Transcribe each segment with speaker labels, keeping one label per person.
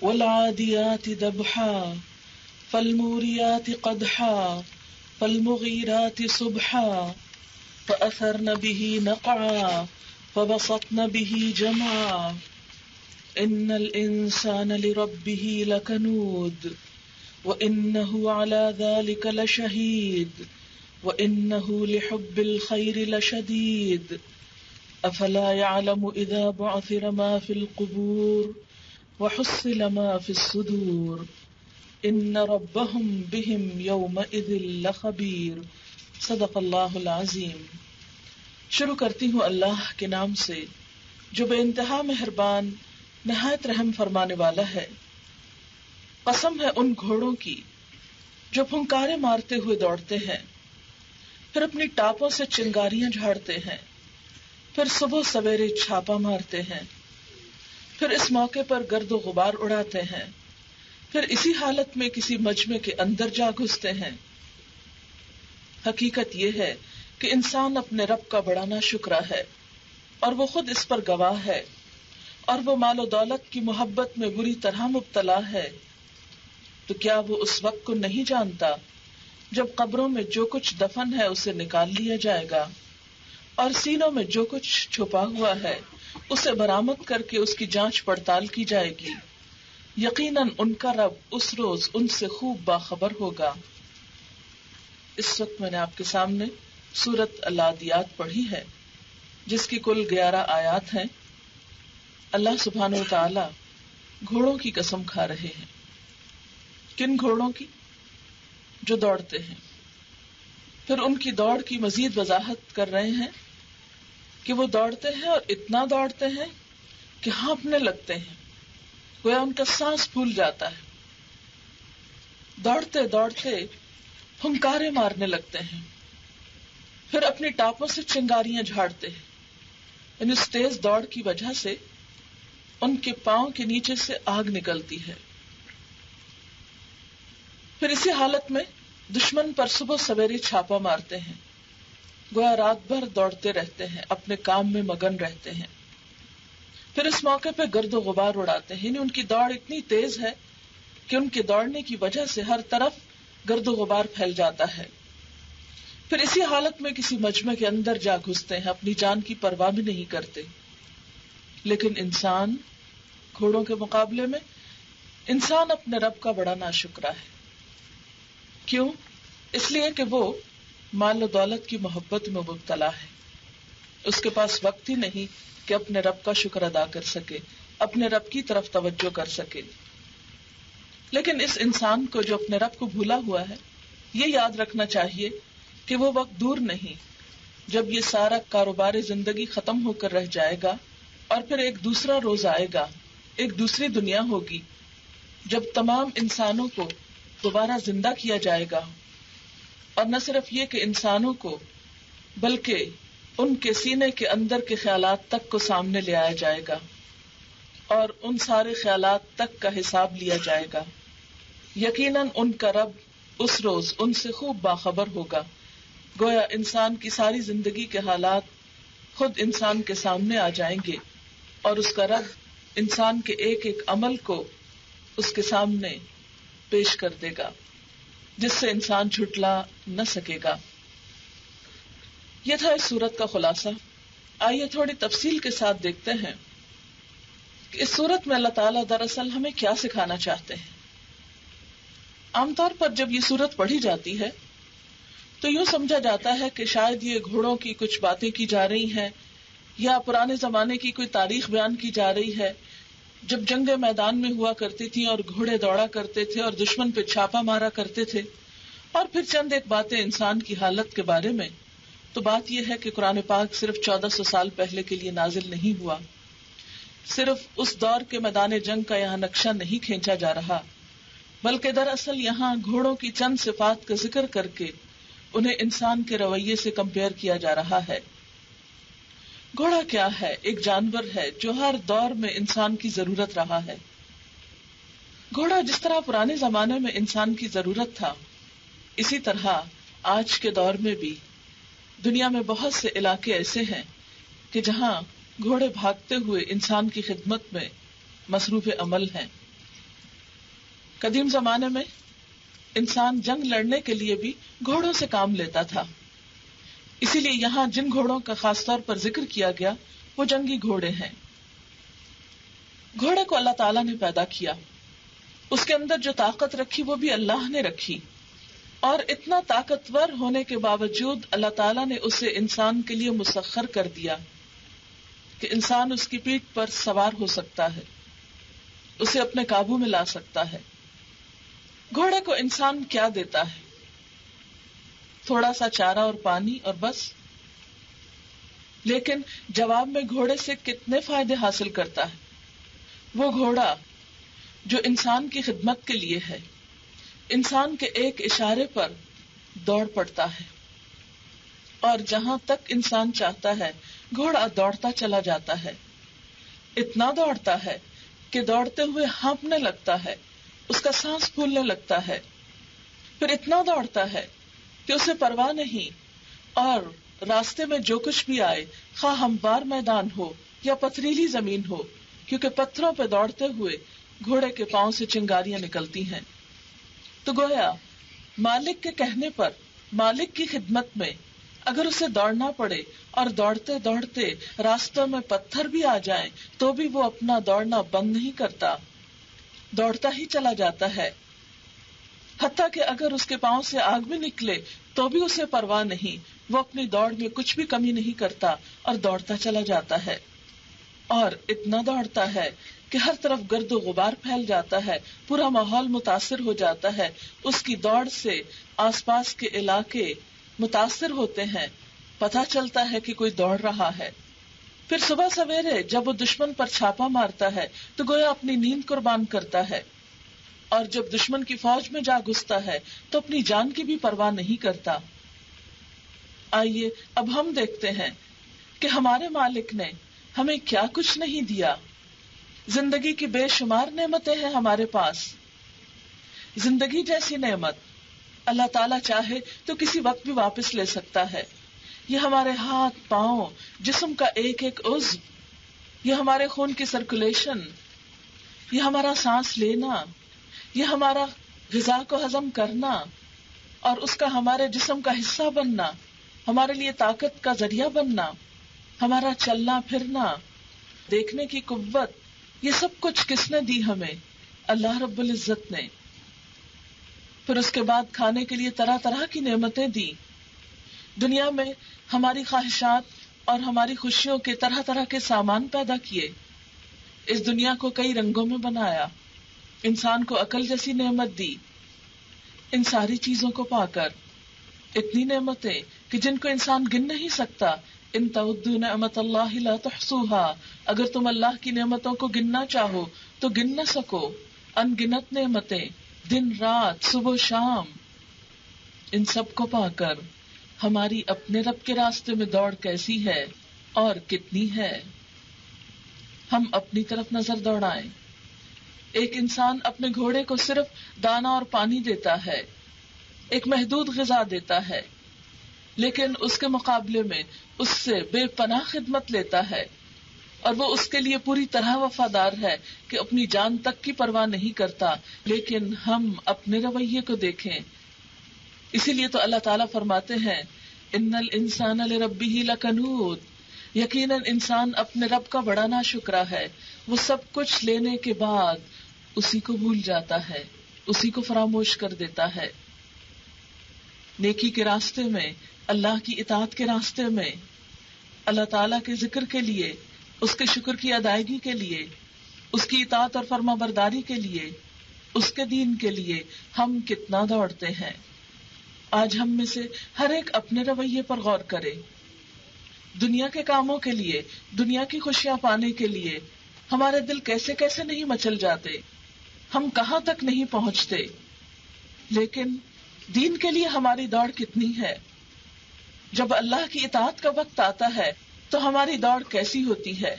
Speaker 1: والعادیات ضبحا فالموریات قدحا فالمغیرات صبحا فأثرن به نقعا فبسطن به جمعا ان الانسان لربه لکنود وانه على ذلك لشهید وانه لحب الخير لشدید افلا يعلم اذا بعثر ما في القبور وحصل ما في الصدور ان ربهم بهم يومئذ لخبیر۔ صدق اللہ العظیم۔ شروع کرتی ہوں اللہ کے نام سے جو بے انتہا مہربان نہایت رحم فرمانے والا ہے۔ قسم ہے ان گھوڑوں کی جو پھنکارے مارتے ہوئے دوڑتے ہیں، پھر اپنی ٹاپوں سے چنگاریاں جھاڑتے ہیں، پھر صبح سویرے چھاپا مارتے ہیں، پھر اس موقع پر گرد و غبار اڑاتے ہیں، پھر اسی حالت میں کسی مجمع کے اندر جا گھستے ہیں۔ حقیقت یہ ہے کہ انسان اپنے رب کا بڑا ناشکرا ہے اور وہ خود اس پر گواہ ہے، اور وہ مال و دولت کی محبت میں بری طرح مبتلا ہے۔ تو کیا وہ اس وقت کو نہیں جانتا جب قبروں میں جو کچھ دفن ہے اسے نکال لیا جائے گا، اور سینوں میں جو کچھ چھپا ہوا ہے اسے برآمد کر کے اس کی جانچ پڑتال کی جائے گی۔ یقیناً ان کا رب اس روز ان سے خوب باخبر ہوگا۔ اس وقت میں نے آپ کے سامنے سورۃ العادیات پڑھی ہے، جس کی کل 11 آیات ہیں۔ اللہ سبحانہ و تعالی گھوڑوں کی قسم کھا رہے ہیں۔ کن گھوڑوں کی؟ جو دوڑتے ہیں۔ پھر ان کی دوڑ کی مزید وضاحت کر رہے ہیں کہ وہ دوڑتے ہیں اور اتنا دوڑتے ہیں کہ ہانپنے لگتے ہیں، گویا ان کا سانس پھول جاتا ہے۔ دوڑتے دوڑتے پھنکارے مارنے لگتے ہیں، پھر اپنی ٹاپوں سے چنگاریاں جھاڑتے ہیں۔ یعنی اس تیز دوڑ کی وجہ سے ان کے پاؤں کے نیچے سے آگ نکلتی ہے۔ پھر اسی حالت میں دشمن پر صبح سویرے چھاپا مارتے ہیں، گویا رات بھر دوڑتے رہتے ہیں، اپنے کام میں مگن رہتے ہیں۔ پھر اس موقع پہ گرد و غبار اڑاتے ہیں، یعنی ان کی دوڑ اتنی تیز ہے کہ ان کے دوڑنے کی وجہ سے ہر طرف گرد و غبار پھیل جاتا ہے۔ پھر اسی حالت میں کسی مجمع کے اندر جا گھستے ہیں، اپنی جان کی پرواہ بھی نہیں کرتے۔ لیکن انسان گھوڑوں کے مقابلے میں انسان اپنے رب کا بڑا ناشکرا ہے۔ کیوں؟ اس لیے کہ وہ مال و دولت کی محبت میں مبتلا ہے۔ اس کے پاس وقت ہی نہیں کہ اپنے رب کا شکر ادا کر سکے، اپنے رب کی طرف توجہ کر سکے۔ لیکن اس انسان کو جو اپنے رب کو بھولا ہوا ہے، یہ یاد رکھنا چاہیے کہ وہ وقت دور نہیں جب یہ سارا کاروبار زندگی ختم ہو کر رہ جائے گا، اور پھر ایک دوسرا روز آئے گا، ایک دوسری دنیا ہوگی جب تمام انسانوں کو دوبارہ زندہ کیا جائے گا۔ اور نہ صرف یہ کہ انسانوں کو، بلکہ ان کے سینے کے اندر کے خیالات تک کو سامنے لے آیا جائے گا، اور ان سارے خیالات تک کا حساب لیا جائے گا۔ یقیناً ان کا رب اس روز ان سے خوب باخبر ہوگا، گویا انسان کی ساری زندگی کے حالات خود انسان کے سامنے آ جائیں گے، اور اس کا رب انسان کے ایک ایک عمل کو اس کے سامنے پیش کر دے گا، جس سے انسان جھٹلا نہ سکے گا۔ یہ تھا اس سورت کا خلاصہ۔ آئیے تھوڑی تفصیل کے ساتھ دیکھتے ہیں کہ اس سورت میں اللہ تعالیٰ دراصل ہمیں کیا سکھانا چاہتے ہیں۔ عام طور پر جب یہ سورت پڑھی جاتی ہے تو یوں سمجھا جاتا ہے کہ شاید یہ گھوڑوں کی کچھ باتیں کی جا رہی ہیں، یا پرانے زمانے کی کوئی تاریخ بیان کی جا رہی ہے، جب جنگیں میدان میں ہوا کرتی تھیں اور گھوڑے دوڑا کرتے تھے اور دشمن پہ چھاپا مارا کرتے تھے، اور پھر چند ایک باتیں انسان کی حالت کے بارے میں۔ تو بات یہ ہے کہ قرآن پاک صرف 1400 سال پہلے کے لیے نازل نہیں ہوا، صرف اس دور کے میدان جنگ کا یہاں نقشہ نہیں کھینچا جا رہا، بلکہ دراصل یہاں گھوڑوں کی چند صفات کا ذکر کر کے انہیں انسان کے رویے سے کمپیئر کیا جا رہا ہے۔ گھوڑا کیا ہے؟ ایک جانور ہے جو ہر دور میں انسان کی ضرورت رہا ہے۔ گھوڑا جس طرح پرانے زمانے میں انسان کی ضرورت تھا، اسی طرح آج کے دور میں بھی دنیا میں بہت سے علاقے ایسے ہیں کہ جہاں گھوڑے بھاگتے ہوئے انسان کی خدمت میں مصروف عمل ہیں۔ قدیم زمانے میں انسان جنگ لڑنے کے لیے بھی گھوڑوں سے کام لیتا تھا، اسی لیے یہاں جن گھوڑوں کا خاص طور پر ذکر کیا گیا وہ جنگی گھوڑے ہیں۔ گھوڑے کو اللہ تعالیٰ نے پیدا کیا، اس کے اندر جو طاقت رکھی وہ بھی اللہ نے رکھی، اور اتنا طاقتور ہونے کے باوجود اللہ تعالیٰ نے اسے انسان کے لیے مسخر کر دیا کہ انسان اس کی پیٹھ پر سوار ہو سکتا ہے، اسے اپنے قابو میں لا سکتا ہے۔ گھوڑے کو انسان کیا دیتا ہے؟ تھوڑا سا چارہ اور پانی اور بس، لیکن جواب میں گھوڑے سے کتنے فائدے حاصل کرتا ہے۔ وہ گھوڑا جو انسان کی خدمت کے لیے ہے، انسان کے ایک اشارے پر دوڑ پڑتا ہے، اور جہاں تک انسان چاہتا ہے گھوڑا دوڑتا چلا جاتا ہے، اتنا دوڑتا ہے کہ دوڑتے ہوئے ہانپنے لگتا ہے، اس کا سانس پھولنے لگتا ہے، پھر اتنا دوڑتا ہے کہ اسے پرواہ نہیں، اور راستے میں جو کچھ بھی آئے، خواہ ہموار میدان ہو یا پتھریلی زمین ہو، کیونکہ پتھروں پہ دوڑتے ہوئے گھوڑے کے پاؤں سے چنگاریاں نکلتی ہیں۔ تو گویا مالک کے کہنے پر، مالک کی خدمت میں اگر اسے دوڑنا پڑے اور دوڑتے دوڑتے راستوں میں پتھر بھی آ جائیں تو بھی وہ اپنا دوڑنا بند نہیں کرتا، دوڑتا ہی چلا جاتا ہے، حتیٰ کہ اگر اس کے پاؤں سے آگ بھی نکلے تو بھی اسے پرواہ نہیں، وہ اپنی دوڑ میں کچھ بھی کمی نہیں کرتا اور دوڑتا چلا جاتا ہے، اور اتنا دوڑتا ہے کہ ہر طرف گرد و غبار پھیل جاتا ہے، پورا ماحول متاثر ہو جاتا ہے، اس کی دوڑ سے آس پاس کے علاقے متاثر ہوتے ہیں، پتہ چلتا ہے کہ کوئی دوڑ رہا ہے۔ پھر صبح سویرے جب وہ دشمن پر چھاپا مارتا ہے تو گویا اپنی نیند قربان کرتا ہے، اور جب دشمن کی فوج میں جا گھستا ہے تو اپنی جان کی بھی پرواہ نہیں کرتا۔ آئیے اب ہم دیکھتے ہیں کہ ہمارے مالک نے ہمیں کیا کچھ نہیں دیا۔ زندگی کی بے شمار نعمتیں ہیں ہمارے پاس۔ زندگی جیسی نعمت اللہ تعالیٰ چاہے تو کسی وقت بھی واپس لے سکتا ہے۔ یہ ہمارے ہاتھ، پاؤں، جسم کا ایک ایک عضو، یہ ہمارے خون کی سرکولیشن، یہ ہمارا سانس لینا، یہ ہمارا غذا کو ہضم کرنا اور اس کا ہمارے جسم کا حصہ بننا، ہمارے لیے طاقت کا ذریعہ بننا، ہمارا چلنا پھرنا، دیکھنے کی قوت، یہ سب کچھ کس نے دی ہمیں؟ اللہ رب العزت نے۔ پھر اس کے بعد کھانے کے لیے طرح طرح کی نعمتیں دی۔ دنیا میں ہماری خواہشات اور ہماری خوشیوں کے طرح طرح کے سامان پیدا کیے، اس دنیا کو کئی رنگوں میں بنایا، انسان کو عقل جیسی نعمت دی۔ ان ساری چیزوں کو پا کر اتنی نعمتیں کہ جن کو انسان گن نہیں سکتا، ان تعدوا نعمت اللہ لا تحصوها، اگر تم اللہ کی نعمتوں کو گننا چاہو تو گن نہ سکو، ان گنت نعمتیں، دن رات، صبح و شام۔ ان سب کو پا کر ہماری اپنے رب کے راستے میں دوڑ کیسی ہے اور کتنی ہے؟ ہم اپنی طرف نظر دوڑائیں۔ ایک انسان اپنے گھوڑے کو صرف دانا اور پانی دیتا ہے، ایک محدود غذا دیتا ہے، لیکن اس کے مقابلے میں اس سے بے پناہ خدمت لیتا ہے، اور وہ اس کے لیے پوری طرح وفادار ہے کہ اپنی جان تک کی پرواہ نہیں کرتا۔ لیکن ہم اپنے رویے کو دیکھیں۔ اسی لیے تو اللہ تعالیٰ فرماتے ہیں ان الانسان لربہ لکنود، یقیناً انسان اپنے رب کا بڑا ناشکرا ہے، وہ سب کچھ لینے کے بعد اسی کو بھول جاتا ہے، اسی کو فراموش کر دیتا ہے۔ نیکی کے راستے میں، اللہ کی اطاعت کے راستے میں، اللہ تعالیٰ کے ذکر کے لیے، اس کے شکر کی ادائیگی کے لیے، اس کی اطاعت اور فرما برداری کے لیے، اس کے دین کے لیے ہم کتنا دوڑتے ہیں۔ آج ہم میں سے ہر ایک اپنے رویے پر غور کرے۔ دنیا کے کاموں کے لیے، دنیا کی خوشیاں پانے کے لیے ہمارے دل کیسے کیسے نہیں مچل جاتے، ہم کہاں تک نہیں پہنچتے، لیکن دین کے لیے ہماری دوڑ کتنی ہے۔ جب اللہ کی اطاعت کا وقت آتا ہے تو ہماری دوڑ کیسی ہوتی ہے۔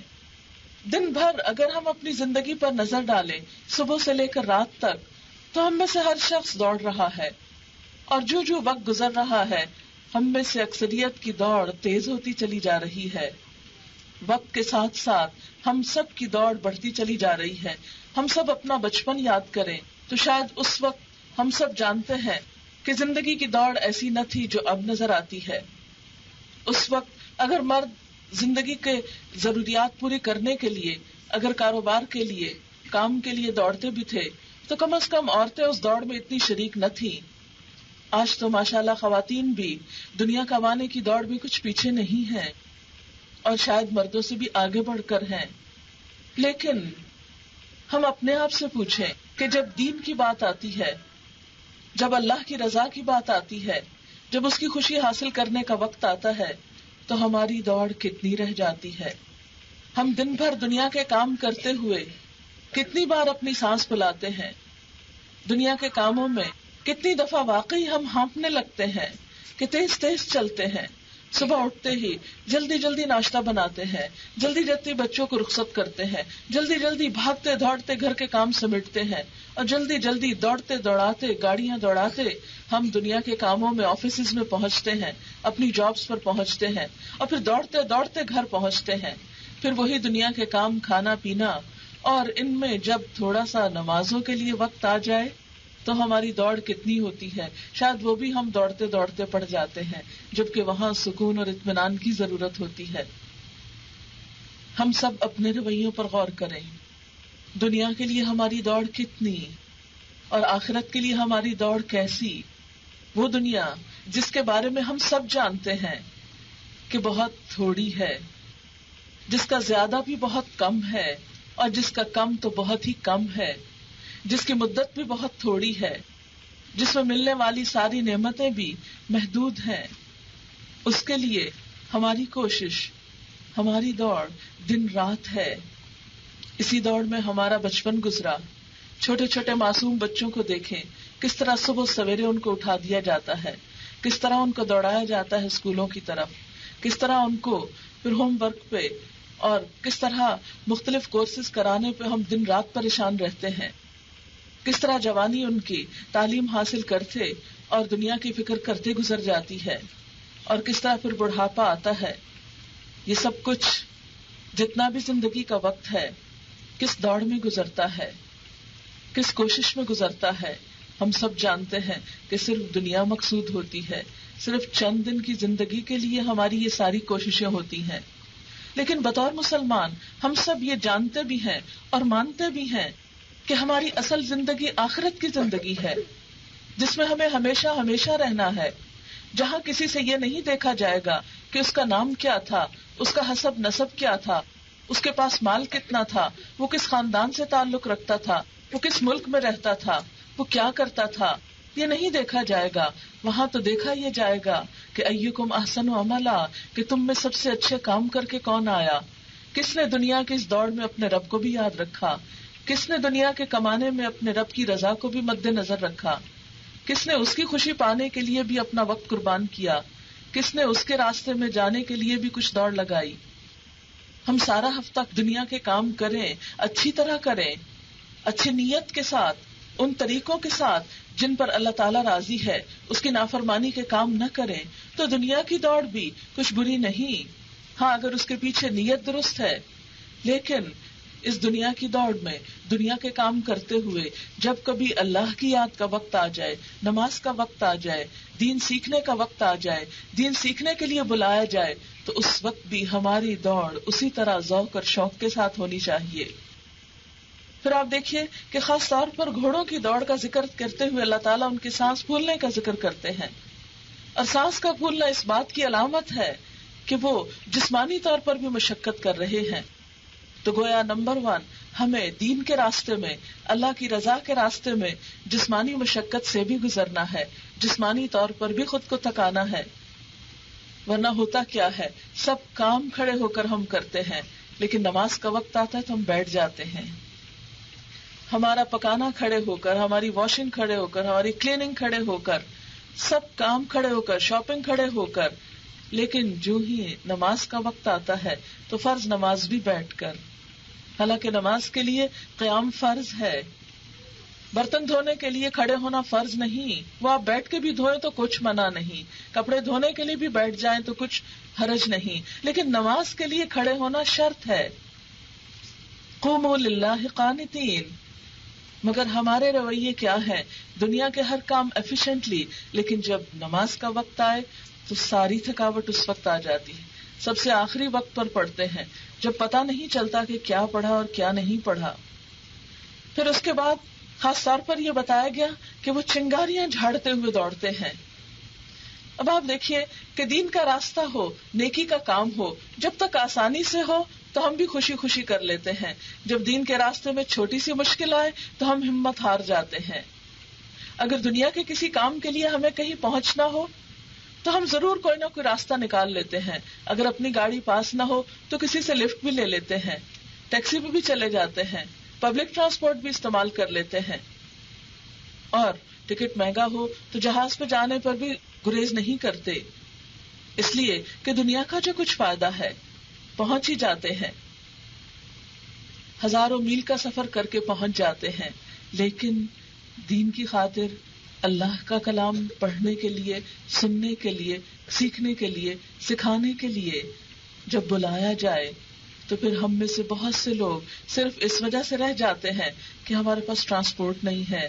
Speaker 1: دن بھر اگر ہم اپنی زندگی پر نظر ڈالیں، صبح سے لے کر رات تک، تو ہم میں سے ہر شخص دوڑ رہا ہے، اور جو جو وقت گزر رہا ہے ہم میں سے اکثریت کی دوڑ تیز ہوتی چلی جا رہی ہے۔ وقت کے ساتھ ساتھ ہم سب کی دوڑ بڑھتی چلی جا رہی ہے، ہم سب اپنا بچپن یاد کریں تو شاید اس وقت ہم سب جانتے ہیں کہ زندگی کی دوڑ ایسی نہ تھی جو اب نظر آتی ہے. اس وقت اگر مرد زندگی کے ضروریات پوری کرنے کے لیے، اگر کاروبار کے لیے، کام کے لیے دوڑتے بھی تھے تو کم از کم عورتیں اس دوڑ میں اتنی شریک نہ تھیں. آج تو ماشاءاللہ خواتین بھی دنیا کمانے کی دوڑ بھی کچھ پیچھے نہیں ہیں اور شاید مردوں سے بھی آگے بڑھ کر ہیں. لیکن ہم اپنے آپ سے پوچھیں کہ جب دین کی بات آتی ہے، جب اللہ کی رضا کی بات آتی ہے، جب اس کی خوشی حاصل کرنے کا وقت آتا ہے تو ہماری دوڑ کتنی رہ جاتی ہے. ہم دن بھر دنیا کے کام کرتے ہوئے کتنی بار اپنی سانس پھلاتے ہیں. دنیا کے کاموں میں کتنی دفعہ واقعی ہم ہانپنے لگتے ہیں کہ تیز تیز چلتے ہیں. صبح اٹھتے ہی جلدی جلدی ناشتہ بناتے ہیں، جلدی جلدی بچوں کو رخصت کرتے ہیں، جلدی جلدی بھاگتے دوڑتے گھر کے کام سمیٹتے ہیں، اور جلدی جلدی دوڑتے دوڑاتے گاڑیاں دوڑاتے ہم دنیا کے کاموں میں آفیسز میں پہنچتے ہیں، اپنی جابز پر پہنچتے ہیں، اور پھر دوڑتے دوڑتے گھر پہنچتے ہیں. پھر وہی دنیا کے کام، کھانا پینا، اور ان میں جب تھوڑا سا نمازوں کے لیے وقت آ جائے تو ہماری دوڑ کتنی ہوتی ہے. شاید وہ بھی ہم دوڑتے دوڑتے پڑ جاتے ہیں جبکہ وہاں سکون اور اطمینان کی ضرورت ہوتی ہے. ہم سب اپنے رویوں پر غور کریں. دنیا کے لیے ہماری دوڑ کتنی اور آخرت کے لیے ہماری دوڑ کیسی؟ وہ دنیا جس کے بارے میں ہم سب جانتے ہیں کہ بہت تھوڑی ہے، جس کا زیادہ بھی بہت کم ہے اور جس کا کم تو بہت ہی کم ہے، جس کی مدت بھی بہت تھوڑی ہے، جس میں ملنے والی ساری نعمتیں بھی محدود ہیں. اس کے لیے ہماری کوشش، ہماری دوڑ دن رات ہے. اسی دوڑ میں ہمارا بچپن گزرا. چھوٹے چھوٹے معصوم بچوں کو دیکھیں، کس طرح صبح سویرے ان کو اٹھا دیا جاتا ہے، کس طرح ان کو دوڑایا جاتا ہے اسکولوں کی طرف، کس طرح ان کو پھر ہوم ورک پہ اور کس طرح مختلف کورسز کرانے پہ ہم دن رات پریشان رہتے ہیں. کس طرح جوانی ان کی تعلیم حاصل کرتے اور دنیا کی فکر کرتے گزر جاتی ہے، اور کس طرح پھر بڑھاپا آتا ہے. یہ سب کچھ جتنا بھی زندگی کا وقت ہے کس دوڑ میں گزرتا ہے، کس کوشش میں گزرتا ہے. ہم سب جانتے ہیں کہ صرف دنیا مقصود ہوتی ہے، صرف چند دن کی زندگی کے لیے ہماری یہ ساری کوششیں ہوتی ہیں. لیکن بطور مسلمان ہم سب یہ جانتے بھی ہیں اور مانتے بھی ہیں کہ ہماری اصل زندگی آخرت کی زندگی ہے، جس میں ہمیں ہمیشہ ہمیشہ رہنا ہے، جہاں کسی سے یہ نہیں دیکھا جائے گا کہ اس کا نام کیا تھا، اس کا حسب نسب کیا تھا، اس کے پاس مال کتنا تھا، وہ کس خاندان سے تعلق رکھتا تھا، وہ کس ملک میں رہتا تھا، وہ کیا کرتا تھا. یہ نہیں دیکھا جائے گا. وہاں تو دیکھا یہ جائے گا کہ ایکم احسن عملا، کہ تم میں سب سے اچھے کام کر کے کون آیا، کس نے دنیا کی اس دوڑ میں اپنے رب کو بھی یاد رکھا، کس نے دنیا کے کمانے میں اپنے رب کی رضا کو بھی مد نظر رکھا، کس نے اس کی خوشی پانے کے لیے بھی اپنا وقت قربان کیا، کس نے اس کے راستے میں جانے کے لیے بھی کچھ دوڑ لگائی. ہم سارا ہفتہ دنیا کے کام کریں، اچھی طرح کریں، اچھی نیت کے ساتھ، ان طریقوں کے ساتھ جن پر اللہ تعالیٰ راضی ہے، اس کی نافرمانی کے کام نہ کریں تو دنیا کی دوڑ بھی کچھ بری نہیں. ہاں اگر اس کے پیچھے نیت درست ہے. لیکن اس دنیا کی دوڑ میں دنیا کے کام کرتے ہوئے جب کبھی اللہ کی یاد کا وقت آ جائے، نماز کا وقت آ جائے، دین سیکھنے کا وقت آ جائے، دین سیکھنے کے لیے بلایا جائے، تو اس وقت بھی ہماری دوڑ اسی طرح ذوق اور شوق کے ساتھ ہونی چاہیے. پھر آپ دیکھیے کہ خاص طور پر گھوڑوں کی دوڑ کا ذکر کرتے ہوئے اللہ تعالیٰ ان کی سانس پھولنے کا ذکر کرتے ہیں. اور سانس کا پھولنا اس بات کی علامت ہے کہ وہ جسمانی طور پر بھی مشقت کر رہے ہیں. تو گویا نمبر 1 ہمیں دین کے راستے میں، اللہ کی رضا کے راستے میں جسمانی مشقت سے بھی گزرنا ہے، جسمانی طور پر بھی خود کو تھکانا ہے. ورنہ ہوتا کیا ہے، سب کام کھڑے ہو کر ہم کرتے ہیں، لیکن نماز کا وقت آتا ہے تو ہم بیٹھ جاتے ہیں. ہمارا پکانا کھڑے ہو کر، ہماری واشنگ کھڑے ہو کر، ہماری کلیننگ کھڑے ہو کر، سب کام کھڑے ہو کر، شاپنگ کھڑے ہو کر، لیکن جو ہی نماز کا وقت آتا ہے تو فرض نماز بھی بیٹھ کر. حالانکہ نماز کے لیے قیام فرض ہے، برتن دھونے کے لیے کھڑے ہونا فرض نہیں، وہ آپ بیٹھ کے بھی دھوئیں تو کچھ منع نہیں، کپڑے دھونے کے لیے بھی بیٹھ جائیں تو کچھ حرج نہیں، لیکن نماز کے لیے کھڑے ہونا شرط ہے. قوموا للہ قانتین، مگر ہمارے رویے کیا ہیں؟ دنیا کے ہر کام ایفیشینٹلی، لیکن جب نماز کا وقت آئے تو ساری تھکاوٹ اس وقت آ جاتی ہے. سب سے آخری وقت پر پڑھتے ہیں جب پتہ نہیں چلتا کہ کیا پڑھا اور کیا نہیں پڑھا. پھر اس کے بعد خاص طور پر یہ بتایا گیا کہ وہ چنگاریاں جھاڑتے ہوئے دوڑتے ہیں. اب آپ دیکھیے کہ دین کا راستہ ہو، نیکی کا کام ہو، جب تک آسانی سے ہو تو ہم بھی خوشی خوشی کر لیتے ہیں. جب دین کے راستے میں چھوٹی سی مشکل آئے تو ہم ہمت ہار جاتے ہیں. اگر دنیا کے کسی کام کے لیے ہمیں کہیں پہنچنا ہو تو ہم ضرور کوئی نہ کوئی راستہ نکال لیتے ہیں. اگر اپنی گاڑی پاس نہ ہو تو کسی سے لفٹ بھی لے لیتے ہیں، ٹیکسی پہ بھی چلے جاتے ہیں، پبلک ٹرانسپورٹ بھی استعمال کر لیتے ہیں. اور ٹکٹ مہنگا ہو تو جہاز پہ جانے پر بھی گریز نہیں کرتے، اس لیے کہ دنیا کا جو کچھ فائدہ ہے پہنچ ہی جاتے ہیں. ہزاروں میل کا سفر کر کے پہنچ جاتے ہیں. لیکن دین کی خاطر، اللہ کا کلام پڑھنے کے لیے، سننے کے لیے، سیکھنے کے لیے، سکھانے کے لیے جب بلایا جائے تو پھر ہم میں سے بہت سے لوگ صرف اس وجہ سے رہ جاتے ہیں کہ ہمارے پاس ٹرانسپورٹ نہیں ہے،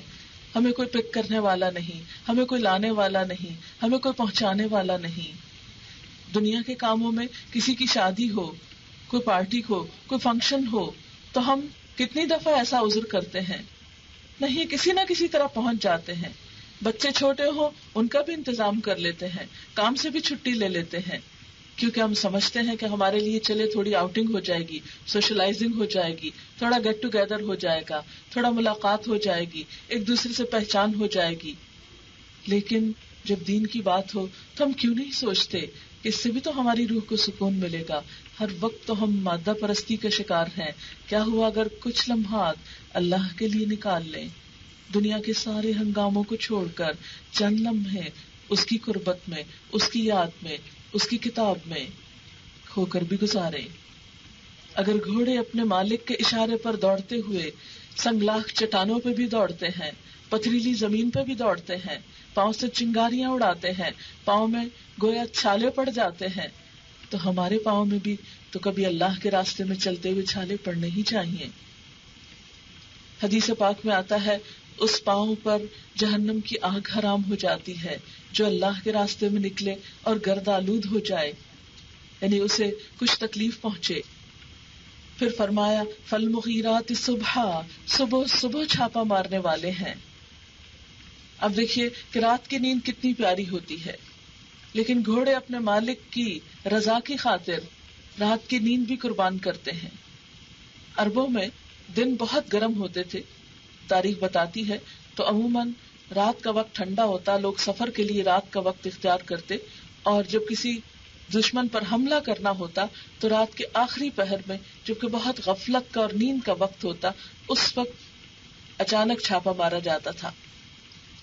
Speaker 1: ہمیں کوئی پک کرنے والا نہیں، ہمیں کوئی لانے والا نہیں، ہمیں کوئی پہنچانے والا نہیں. دنیا کے کاموں میں کسی کی شادی ہو، کوئی پارٹی ہو، کوئی فنکشن ہو تو ہم کتنی دفعہ ایسا عذر کرتے ہیں؟ نہیں، کسی نہ کسی طرح پہنچ جاتے ہیں. بچے چھوٹے ہوں ان کا بھی انتظام کر لیتے ہیں، کام سے بھی چھٹی لے لیتے ہیں، کیونکہ ہم سمجھتے ہیں کہ ہمارے لیے چلے تھوڑی آؤٹنگ ہو جائے گی، سوشلائزنگ ہو جائے گی، تھوڑا گیٹ ٹوگیدر ہو جائے گا، تھوڑا ملاقات ہو جائے گی، ایک دوسرے سے پہچان ہو جائے گی. لیکن جب دین کی بات ہو تو ہم کیوں نہیں سوچتے کہ اس سے بھی تو ہماری روح کو سکون ملے گا. ہر وقت تو ہم مادہ پرستی کا شکار ہیں. کیا ہوا اگر کچھ لمحات اللہ کے لیے نکال لیں، دنیا کے سارے ہنگاموں کو چھوڑ کر چند لمحے اس کی قربت میں، اس کی یاد میں، اس کی کتاب میں کھو کر بھی گزارے. اگر گھوڑے اپنے مالک کے اشارے پر دوڑتے ہوئے سنگلاخ چٹانوں پہ بھی دوڑتے ہیں، پتھریلی زمین پہ بھی دوڑتے ہیں، پاؤں سے چنگاریاں اڑاتے ہیں، پاؤں میں گویا چھالے پڑ جاتے ہیں، تو ہمارے پاؤں میں بھی تو کبھی اللہ کے راستے میں چلتے ہوئے چھالے پڑنے ہی چاہیے. حدیث پاک میں آتا ہے اس پاؤں پر جہنم کی آگ حرام ہو جاتی ہے جو اللہ کے راستے میں نکلے اور گرد آلود ہو جائے، یعنی اسے کچھ تکلیف پہنچے. پھر فرمایا فالمغیرات صبحا، صبح صبح چھاپا مارنے والے ہیں. اب دیکھیے کہ رات کی نیند کتنی پیاری ہوتی ہے، لیکن گھوڑے اپنے مالک کی رضا کی خاطر رات کی نیند بھی قربان کرتے ہیں. عربوں میں دن بہت گرم ہوتے تھے، تاریخ بتاتی ہے، تو عموماً رات کا وقت ٹھنڈا ہوتا، لوگ سفر کے لیے رات کا وقت اختیار کرتے، اور جب کسی دشمن پر حملہ کرنا ہوتا تو رات کے آخری پہر میں، جبکہ بہت غفلت کا اور نیند کا وقت ہوتا، اس وقت اچانک چھاپا مارا جاتا تھا.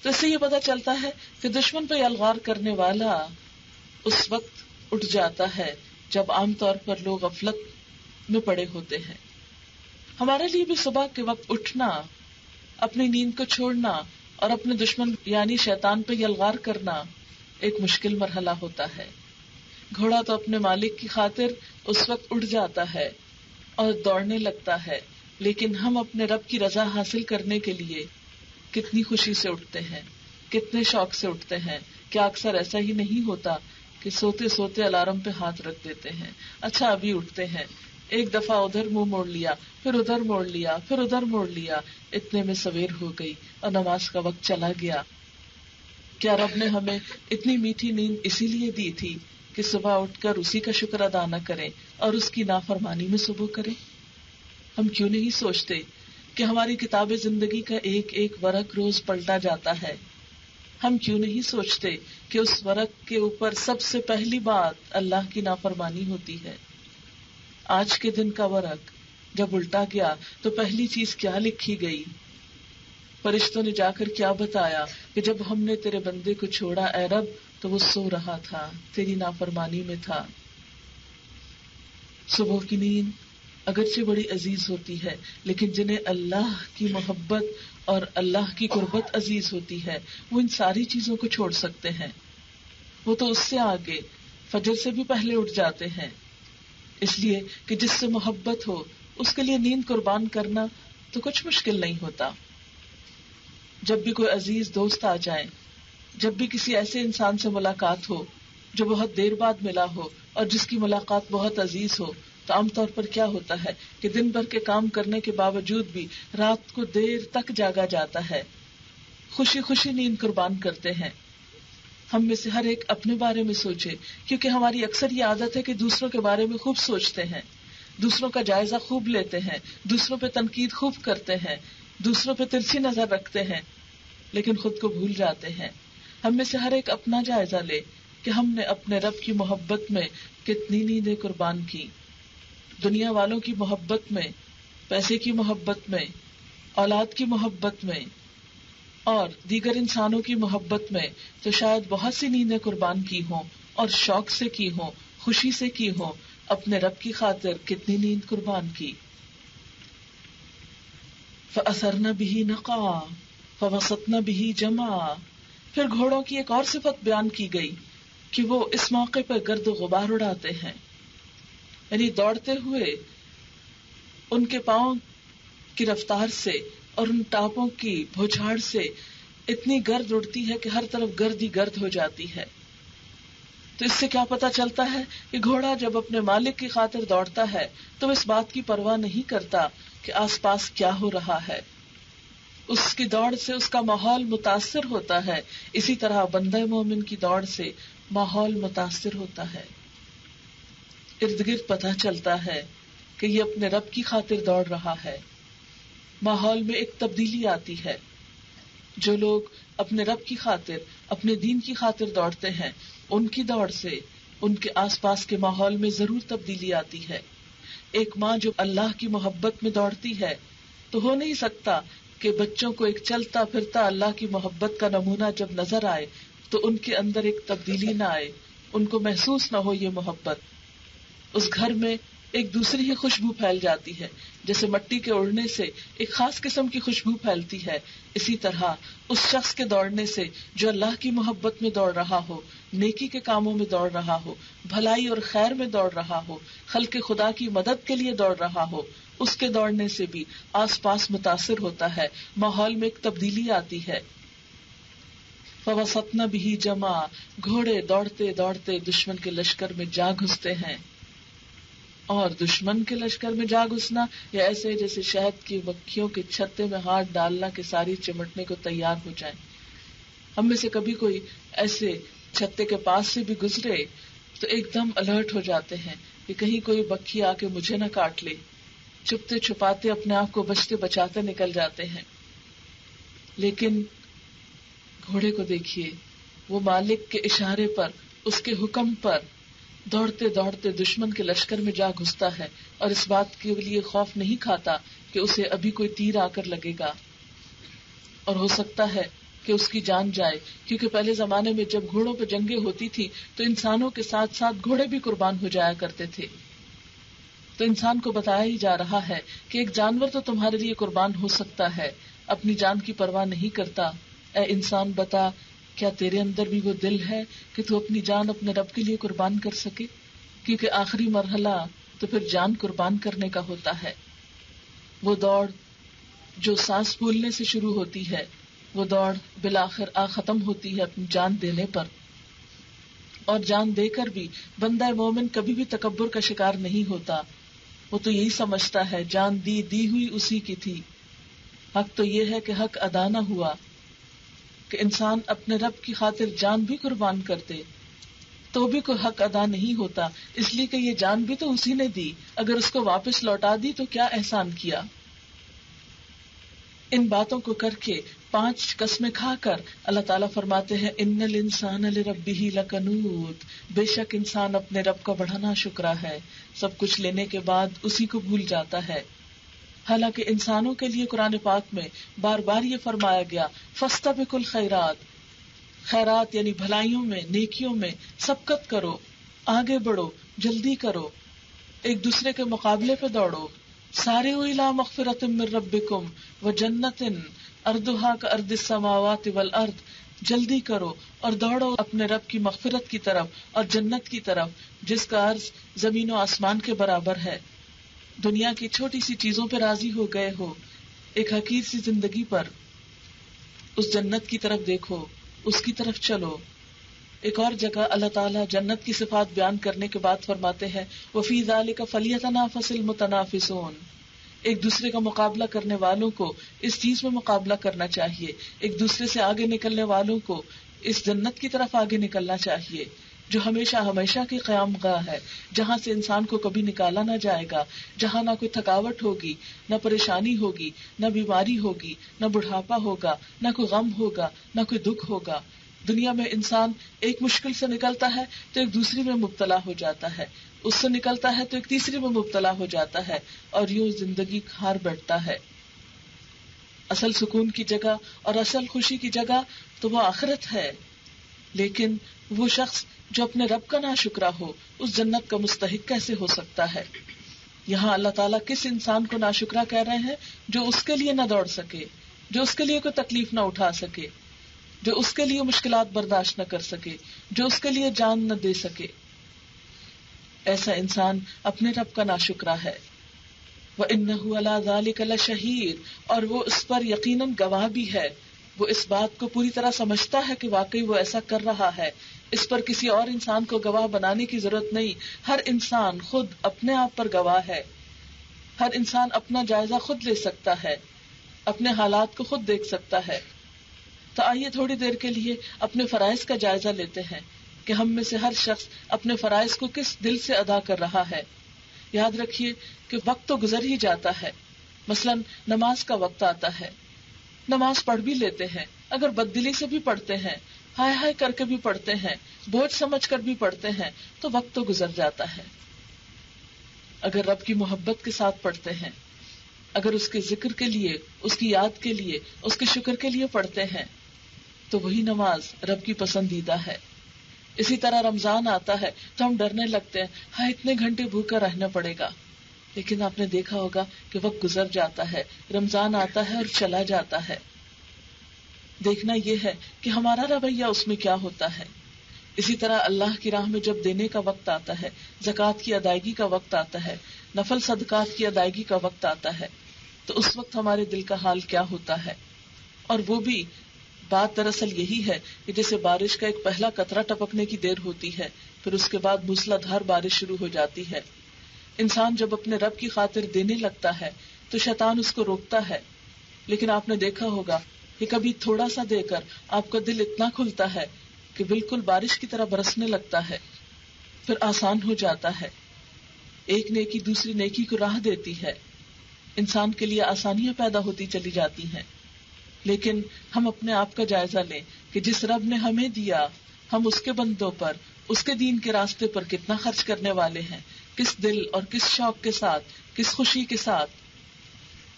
Speaker 1: تو اس سے یہ پتا چلتا ہے کہ دشمن پہ یلغار کرنے والا اس وقت اٹھ جاتا ہے جب عام طور پر لوگ غفلت میں پڑے ہوتے ہیں. ہمارے لیے بھی صبح کے وقت اٹھنا، اپنی نیند کو چھوڑنا اور اپنے دشمن یعنی شیطان پہ یلغار کرنا ایک مشکل مرحلہ ہوتا ہے. گھوڑا تو اپنے مالک کی خاطر اس وقت اٹھ جاتا ہے اور دوڑنے لگتا ہے، لیکن ہم اپنے رب کی رضا حاصل کرنے کے لیے کتنی خوشی سے اٹھتے ہیں، کتنے شوق سے اٹھتے ہیں. کیا اکثر ایسا ہی نہیں ہوتا کہ سوتے سوتے الارم پہ ہاتھ رکھ دیتے ہیں، اچھا ابھی اٹھتے ہیں، ایک دفعہ ادھر منہ موڑ لیا، پھر ادھر موڑ لیا، پھر ادھر موڑ لیا، اتنے میں سویر ہو گئی اور نماز کا وقت چلا گیا. کیا رب نے ہمیں اتنی میٹھی نیند اسی لیے دی تھی کہ صبح اٹھ کر اسی کا شکر ادا نہ کریں اور اس کی نافرمانی میں صبح کریں؟ ہم کیوں نہیں سوچتے کہ ہماری کتاب زندگی کا ایک ایک ورق روز پلٹا جاتا ہے؟ ہم کیوں نہیں سوچتے کہ اس ورق کے اوپر سب سے پہلی بات اللہ کی نافرمانی ہوتی ہے؟ آج کے دن کا ورق جب الٹا گیا تو پہلی چیز کیا لکھی گئی؟ فرشتوں نے جا کر کیا بتایا کہ جب ہم نے تیرے بندے کو چھوڑا اے رب تو وہ سو رہا تھا، تیری نافرمانی میں تھا. صبح کی نیند اگرچہ بڑی عزیز ہوتی ہے، لیکن جنہیں اللہ کی محبت اور اللہ کی قربت عزیز ہوتی ہے وہ ان ساری چیزوں کو چھوڑ سکتے ہیں. وہ تو اس سے آگے فجر سے بھی پہلے اٹھ جاتے ہیں، اس لیے کہ جس سے محبت ہو اس کے لیے نیند قربان کرنا تو کچھ مشکل نہیں ہوتا. جب بھی کوئی عزیز دوست آ جائے، جب بھی کسی ایسے انسان سے ملاقات ہو جو بہت دیر بعد ملا ہو اور جس کی ملاقات بہت عزیز ہو، تو عام طور پر کیا ہوتا ہے کہ دن بھر کے کام کرنے کے باوجود بھی رات کو دیر تک جاگا جاتا ہے، خوشی خوشی نیند قربان کرتے ہیں. ہم میں سے ہر ایک اپنے بارے میں سوچے، کیونکہ ہماری اکثر یہ عادت ہے کہ دوسروں کے بارے میں خوب سوچتے ہیں، دوسروں کا جائزہ خوب لیتے ہیں، دوسروں پہ تنقید خوب کرتے ہیں، دوسروں پہ ترچھی نظر رکھتے ہیں، لیکن خود کو بھول جاتے ہیں. ہم میں سے ہر ایک اپنا جائزہ لے کہ ہم نے اپنے رب کی محبت میں کتنی نیندیں قربان کی. دنیا والوں کی محبت میں، پیسے کی محبت میں، اولاد کی محبت میں اور دیگر انسانوں کی محبت میں تو شاید بہت سی نیندیں قربان کی ہوں، اور شوق سے کی ہوں، خوشی سے کی ہوں. اپنے رب کی خاطر کتنی نیند قربان کی. فَأَثَرْنَ بِهِ نَقْعًا فَوَسَطْنَ بِهِ جَمْعًا. پھر گھوڑوں کی ایک اور صفت بیان کی گئی کہ وہ اس موقع پر گرد و غبار اڑاتے ہیں، یعنی دوڑتے ہوئے ان کے پاؤں کی رفتار سے اور ان ٹاپوں کی بھوچھاڑ سے اتنی گرد اڑتی ہے کہ ہر طرف گرد ہی گرد ہو جاتی ہے. تو اس سے کیا پتا چلتا ہے کہ گھوڑا جب اپنے مالک کی خاطر دوڑتا ہے تو اس بات کی پرواہ نہیں کرتا کہ آس پاس کیا ہو رہا ہے. اس کی دوڑ سے اس کا ماحول متاثر ہوتا ہے، اسی طرح بندہ مومن کی دوڑ سے ماحول متاثر ہوتا ہے. ارد گرد پتہ چلتا ہے کہ یہ اپنے رب کی خاطر دوڑ رہا ہے. ماحول میں ایک تبدیلی آتی ہے. جو لوگ اپنے رب کی خاطر، اپنے دین کی خاطر دوڑتے ہیں، ان کی دوڑ سے ان کے آس پاس کے ماحول میں ضرور تبدیلی آتی ہے. ایک ماں جو اللہ کی محبت میں دوڑتی ہے تو ہو نہیں سکتا کہ بچوں کو ایک چلتا پھرتا اللہ کی محبت کا نمونہ جب نظر آئے تو ان کے اندر ایک تبدیلی نہ آئے، ان کو محسوس نہ ہو یہ محبت. اس گھر میں ایک دوسری ہی خوشبو پھیل جاتی ہے. جیسے مٹی کے اڑنے سے ایک خاص قسم کی خوشبو پھیلتی ہے، اسی طرح اس شخص کے دوڑنے سے جو اللہ کی محبت میں دوڑ رہا ہو، نیکی کے کاموں میں دوڑ رہا ہو، بھلائی اور خیر میں دوڑ رہا ہو، خلق خدا کی مدد کے لیے دوڑ رہا ہو، اس کے دوڑنے سے بھی آس پاس متاثر ہوتا ہے، ماحول میں ایک تبدیلی آتی ہے. فَوَسَطْنَ بِهِ جَمْعًا. گھوڑے دوڑتے دوڑتے دشمن کے لشکر میں جا گھستے ہیں. اور دشمن کے لشکر میں جا گھسنا یا ایسے جیسے شہد کی مکھیوں کے چھتے میں ہاتھ ڈالنا کہ ساری چمٹنے کو تیار ہو جائیں. ہم میں سے کبھی کوئی ایسے چھتے کے پاس سے بھی گزرے تو ایک دم الرٹ ہو جاتے ہیں کہ کہیں کوئی مکھی آ کے مجھے نہ کاٹ لے. چھپتے چھپاتے اپنے آپ کو بچتے بچاتے نکل جاتے ہیں. لیکن گھوڑے کو دیکھیے، وہ مالک کے اشارے پر، اس کے حکم پر دوڑتے دوڑتے دشمن کے لشکر میں جا گھستا ہے، اور اس بات کے لیے خوف نہیں کھاتا کہ اسے ابھی کوئی تیر آ کر لگے گا اور ہو سکتا ہے کہ اس کی جان جائے. کیونکہ پہلے زمانے میں جب گھوڑوں پہ جنگیں ہوتی تھی تو انسانوں کے ساتھ ساتھ گھوڑے بھی قربان ہو جایا کرتے تھے. تو انسان کو بتایا ہی جا رہا ہے کہ ایک جانور تو تمہارے لیے قربان ہو سکتا ہے، اپنی جان کی پرواہ نہیں کرتا. اے انسان بتا، کیا تیرے اندر بھی وہ دل ہے کہ تو اپنی جان اپنے رب کے لیے قربان کر سکے؟ کیونکہ آخری مرحلہ تو پھر جان قربان کرنے کا ہوتا ہے. وہ دوڑ جو سانس پھولنے سے شروع ہوتی ہے، وہ دوڑ بالآخر ختم ہوتی ہے اپنی جان دینے پر. اور جان دے کر بھی بندہ مومن کبھی بھی تکبر کا شکار نہیں ہوتا. وہ تو یہی سمجھتا ہے جان دی ہوئی اسی کی تھی. حق تو یہ ہے کہ حق ادا نہ ہوا، کہ انسان اپنے رب کی خاطر جان بھی قربان کرتے تو بھی کوئی حق ادا نہیں ہوتا، اس لیے کہ یہ جان بھی تو اسی نے دی. اگر اس کو واپس لوٹا دی تو کیا احسان کیا. ان باتوں کو کر کے 5 قسمیں کھا کر اللہ تعالیٰ فرماتے ہیں ان الانسان لربہ لکنود. بے شک انسان اپنے رب کا بڑا ناشکرا ہے، سب کچھ لینے کے بعد اسی کو بھول جاتا ہے. حالانکہ انسانوں کے لیے قرآن پاک میں بار بار یہ فرمایا گیا فاستبقوا الخیرات، خیرات یعنی بھلائیوں میں، نیکیوں میں سبقت کرو، آگے بڑھو، جلدی کرو، ایک دوسرے کے مقابلے پہ دوڑو. سارعوا الی مغفرۃ من ربکم وجنۃ ارضھا کارض السماوات والارض. جلدی کرو اور دوڑو اپنے رب کی مغفرت کی طرف اور جنت کی طرف جس کا عرض زمین و آسمان کے برابر ہے. دنیا کی چھوٹی سی چیزوں پہ راضی ہو گئے ہو، ایک حقیر سی زندگی پر، اس جنت کی طرف دیکھو، اس کی طرف چلو. ایک اور جگہ اللہ تعالیٰ جنت کی صفات بیان کرنے کے بعد فرماتے ہیں وَفِي ذَلِكَ فَلْيَتَنَافَسِ الْمُتَنَافِسُونَ. ایک دوسرے کا مقابلہ کرنے والوں کو اس چیز میں مقابلہ کرنا چاہیے، ایک دوسرے سے آگے نکلنے والوں کو اس جنت کی طرف آگے نکلنا چاہیے جو ہمیشہ ہمیشہ کی قیام گاہ ہے، جہاں سے انسان کو کبھی نکالا نہ جائے گا، جہاں نہ کوئی تھکاوٹ ہوگی، نہ پریشانی ہوگی، نہ بیماری ہوگی، نہ بڑھاپا ہوگا، نہ کوئی غم ہوگا، نہ کوئی دکھ ہوگا. دنیا میں انسان ایک مشکل سے نکلتا ہے تو ایک دوسری میں مبتلا ہو جاتا ہے، اس سے نکلتا ہے تو ایک تیسری میں مبتلا ہو جاتا ہے، اور یوں زندگی کھار بیٹھتا ہے. اصل سکون کی جگہ اور اصل خوشی کی جگہ تو وہ آخرت ہے، لیکن وہ شخص جو اپنے رب کا ناشکرا ہو اس جنت کا مستحق کیسے ہو سکتا ہے؟ یہاں اللہ تعالیٰ کس انسان کو ناشکرا کہہ رہے ہیں؟ جو اس کے لیے نہ دوڑ سکے، جو اس کے لیے کوئی تکلیف نہ اٹھا سکے، جو اس کے لیے مشکلات برداشت نہ کر سکے، جو اس کے لیے جان نہ دے سکے. ایسا انسان اپنے رب کا ناشکرا ہے. وَإِنَّهُ عَلَى ذَلِكَ لَشَهِيدٌ، اور وہ اس پر یقیناً گواہ بھی ہے. وہ اس بات کو پوری طرح سمجھتا ہے کہ واقعی وہ ایسا کر رہا ہے. اس پر کسی اور انسان کو گواہ بنانے کی ضرورت نہیں. ہر انسان خود اپنے آپ پر گواہ ہے. ہر انسان اپنا جائزہ خود لے سکتا ہے، اپنے حالات کو خود دیکھ سکتا ہے. تو آئیے تھوڑی دیر کے لیے اپنے فرائض کا جائزہ لیتے ہیں کہ ہم میں سے ہر شخص اپنے فرائض کو کس دل سے ادا کر رہا ہے. یاد رکھیے کہ وقت تو گزر ہی جاتا ہے. مثلا نماز کا وقت آتا ہے، نماز پڑھ بھی لیتے ہیں، اگر بددلی سے بھی پڑھتے ہیں، ہائے ہائے کر کے بھی پڑھتے ہیں، بوجھ سمجھ کر بھی پڑھتے ہیں، تو وقت تو گزر جاتا ہے. اگر رب کی محبت کے ساتھ پڑھتے ہیں، اگر اس کے ذکر کے لیے، اس کی یاد کے لیے، اس کے شکر کے لیے پڑھتے ہیں، تو وہی نماز رب کی پسندیدہ ہے. اسی طرح رمضان آتا ہے تو ہم ڈرنے لگتے ہیں، ہاں اتنے گھنٹے بھوکا رہنا پڑے گا. لیکن آپ نے دیکھا ہوگا کہ وقت گزر جاتا ہے، رمضان آتا ہے اور چلا جاتا ہے. دیکھنا یہ ہے کہ ہمارا رویہ اس میں کیا ہوتا ہے. اسی طرح اللہ کی راہ میں جب دینے کا وقت آتا ہے، زکوٰۃ کی ادائیگی کا وقت آتا ہے، نفل صدقات کی ادائیگی کا وقت آتا ہے، تو اس وقت ہمارے دل کا حال کیا ہوتا ہے. اور وہ بھی بات دراصل یہی ہے کہ جیسے بارش کا ایک پہلا قطرہ ٹپکنے کی دیر ہوتی ہے، پھر اس کے بعد موسلا دھار بارش شروع ہو جاتی ہے. انسان جب اپنے رب کی خاطر دینے لگتا ہے تو شیطان اس کو روکتا ہے. لیکن آپ نے دیکھا ہوگا کہ کبھی تھوڑا سا دے کر آپ کا دل اتنا کھلتا ہے کہ بالکل بارش کی طرح برسنے لگتا ہے، پھر آسان ہو جاتا ہے. ایک نیکی دوسری نیکی کو راہ دیتی ہے، انسان کے لیے آسانیاں پیدا ہوتی چلی جاتی ہیں. لیکن ہم اپنے آپ کا جائزہ لیں کہ جس رب نے ہمیں دیا، ہم اس کے بندوں پر، اس کے دین کے راستے پر کتنا خرچ کرنے والے ہیں، کس دل اور کس شوق کے ساتھ، کس خوشی کے ساتھ.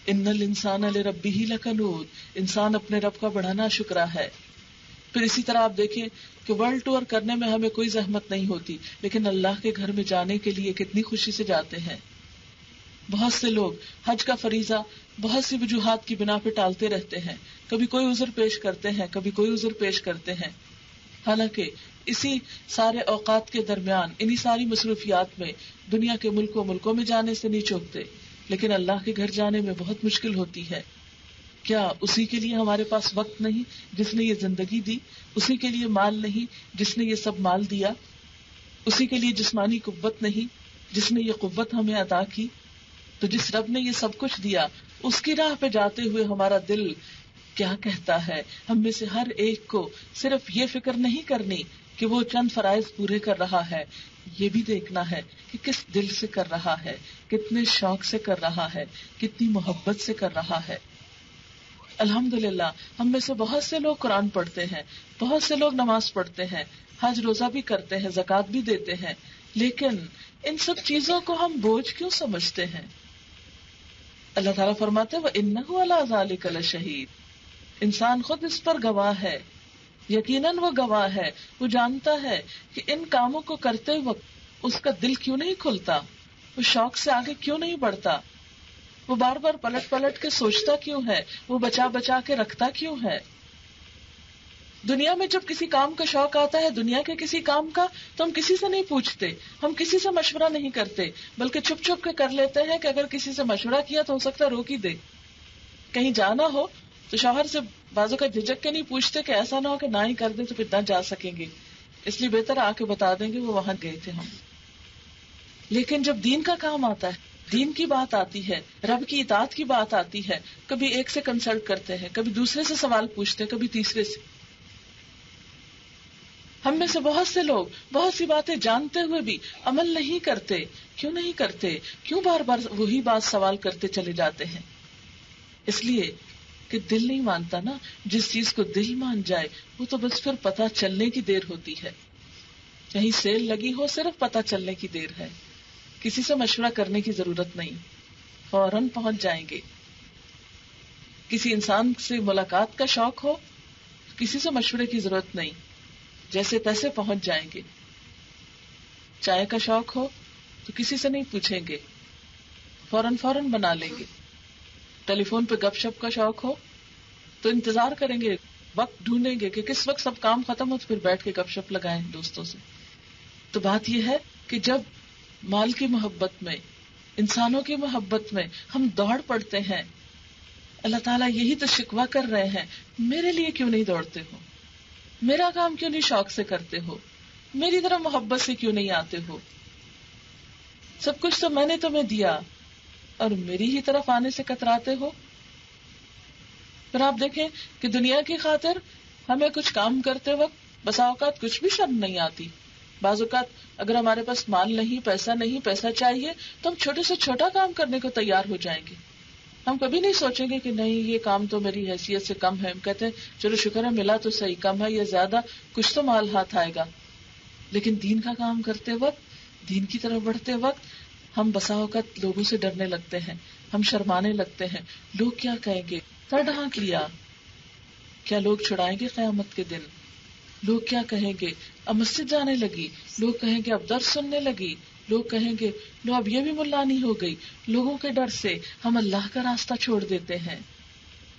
Speaker 1: ان الانسان لربہ لکنود، انسان اپنے رب کا بڑا ناشکرا ہے. پھر اسی طرح آپ دیکھیں کہ ورلڈ ٹور کرنے میں ہمیں کوئی زحمت نہیں ہوتی، لیکن اللہ کے گھر میں جانے کے لیے کتنی خوشی سے جاتے ہیں. بہت سے لوگ حج کا فریضہ بہت سی وجوہات کی بنا پہ ٹالتے رہتے ہیں، کبھی کوئی عذر پیش کرتے ہیں، کبھی کوئی عذر پیش کرتے ہیں. حالانکہ اسی سارے اوقات کے درمیان، انہی ساری مصروفیات میں دنیا کے ملکوں میں جانے سے نہیں چوکتے، لیکن اللہ کے گھر جانے میں بہت مشکل ہوتی ہے. کیا اسی کے لیے ہمارے پاس وقت نہیں جس نے یہ زندگی دی؟ اسی کے لیے مال نہیں جس نے یہ سب مال دیا؟ اسی کے لیے جسمانی قوت نہیں جس نے یہ قوت ہمیں عطا کی؟ تو جس رب نے یہ سب کچھ دیا، اس کی راہ پہ جاتے ہوئے ہمارا دل کیا کہتا ہے؟ ہم میں سے ہر ایک کو صرف یہ فکر نہیں کرنی کہ وہ چند فرائض پورے کر رہا ہے، یہ بھی دیکھنا ہے کہ کس دل سے کر رہا ہے، کتنے شوق سے کر رہا ہے، کتنی محبت سے کر رہا ہے. الحمدللہ ہم میں سے بہت سے لوگ قرآن پڑھتے ہیں، بہت سے لوگ نماز پڑھتے ہیں، حج روزہ بھی کرتے ہیں، زکوٰۃ بھی دیتے ہیں، لیکن ان سب چیزوں کو ہم بوجھ کیوں سمجھتے ہیں؟ اللہ تعالیٰ فرماتے ہیں وَإِنَّهُ عَلَىٰ ذَلِكَ لَشَهِيدٌ، انسان خود اس پر گواہ ہے. یقیناً وہ گواہ ہے، وہ جانتا ہے کہ ان کاموں کو کرتے وقت اس کا دل کیوں نہیں کھلتا، وہ شوق سے آگے کیوں نہیں بڑھتا، وہ بار بار پلٹ پلٹ کے سوچتا کیوں ہے، وہ بچا بچا کے رکھتا کیوں ہے. دنیا میں جب کسی کام کا شوق آتا ہے، دنیا کے کسی کام کا، تو ہم کسی سے نہیں پوچھتے، ہم کسی سے مشورہ نہیں کرتے، بلکہ چھپ چھپ کے کر لیتے ہیں کہ اگر کسی سے مشورہ کیا تو ہو سکتا ہے روک ہی دے. کہیں جانا ہو تو شوہر سے بازو کا جھجک کے نہیں پوچھتے کہ ایسا نہ ہو کہ نہ ہی کر دیں تو پھر نہ جا سکیں گے، اس لیے بہتر آ کے بتا دیں گے وہ وہاں گئے تھے ہم. لیکن جب دین کا کام آتا ہے، دین کی بات آتی ہے، رب کی اطاعت کی بات آتی ہے، کبھی ایک سے کنسلٹ کرتے ہیں، کبھی دوسرے سے سوال پوچھتے ہیں، کبھی تیسرے سے. ہم میں سے بہت سے لوگ بہت سی باتیں جانتے ہوئے بھی عمل نہیں کرتے. کیوں نہیں کرتے؟ کیوں بار بار وہی بات سوال کرتے چلے جاتے ہیں؟ اس لیے کہ دل نہیں مانتا نا. جس چیز کو دل مان جائے وہ تو بس پھر پتہ چلنے کی دیر ہوتی ہے. کہیں سیل لگی ہو صرف پتہ چلنے کی دیر ہے، کسی سے مشورہ کرنے کی ضرورت نہیں، فوراً پہنچ جائیں گے. کسی انسان سے ملاقات کا شوق ہو، کسی سے مشورے کی ضرورت نہیں، جیسے تیسے پہنچ جائیں گے. چائے کا شوق ہو تو کسی سے نہیں پوچھیں گے، فوراً بنا لیں گے. ٹیلی فون پہ گپ شپ کا شوق ہو تو انتظار کریں گے، وقت ڈھونڈیں گے کہ کس وقت سب کام ختم ہو تو پھر بیٹھ کے گپ شپ لگائیں دوستوں سے. تو بات یہ ہے کہ جب مال کی محبت میں، انسانوں کی محبت میں ہم دوڑ پڑتے ہیں، اللہ تعالیٰ یہی تو شکوہ کر رہے ہیں، میرے لیے کیوں نہیں دوڑتے ہو، میرا کام کیوں نہیں شوق سے کرتے ہو، میری طرف محبت سے کیوں نہیں آتے ہو، سب کچھ تو میں نے تمہیں دیا اور میری ہی طرف آنے سے کتراتے ہو. پھر آپ دیکھیں کہ دنیا کی خاطر ہمیں کچھ کام کرتے وقت بسا اوقات کچھ بھی شرم نہیں آتی. بعض اوقات اگر ہمارے پاس مال نہیں، پیسہ چاہیے تو ہم چھوٹے سے چھوٹا کام کرنے کو تیار ہو جائیں گے. ہم کبھی نہیں سوچیں گے کہ نہیں یہ کام تو میری حیثیت سے کم ہے. ہم کہتے ہیں چلو شکر ہے ملا تو صحیح، کم ہے یا زیادہ کچھ تو مال ہاتھ آئے گا. لیکن دین کا کام کرتے وقت، دین کی طرف بڑھتے وقت ہم بسا اوقات لوگوں سے ڈرنے لگتے ہیں، ہم شرمانے لگتے ہیں. لوگ کیا کہیں گے؟ سر ڈھانک لیا، کیا لوگ چھڑائیں گے قیامت کے دن؟ لوگ کیا کہیں گے؟ اب مسجد جانے لگی، لوگ کہیں گے اب درس سننے لگی، لوگ کہیں گے لو اب یہ بھی ملانی ہو گئی. لوگوں کے ڈر سے ہم اللہ کا راستہ چھوڑ دیتے ہیں.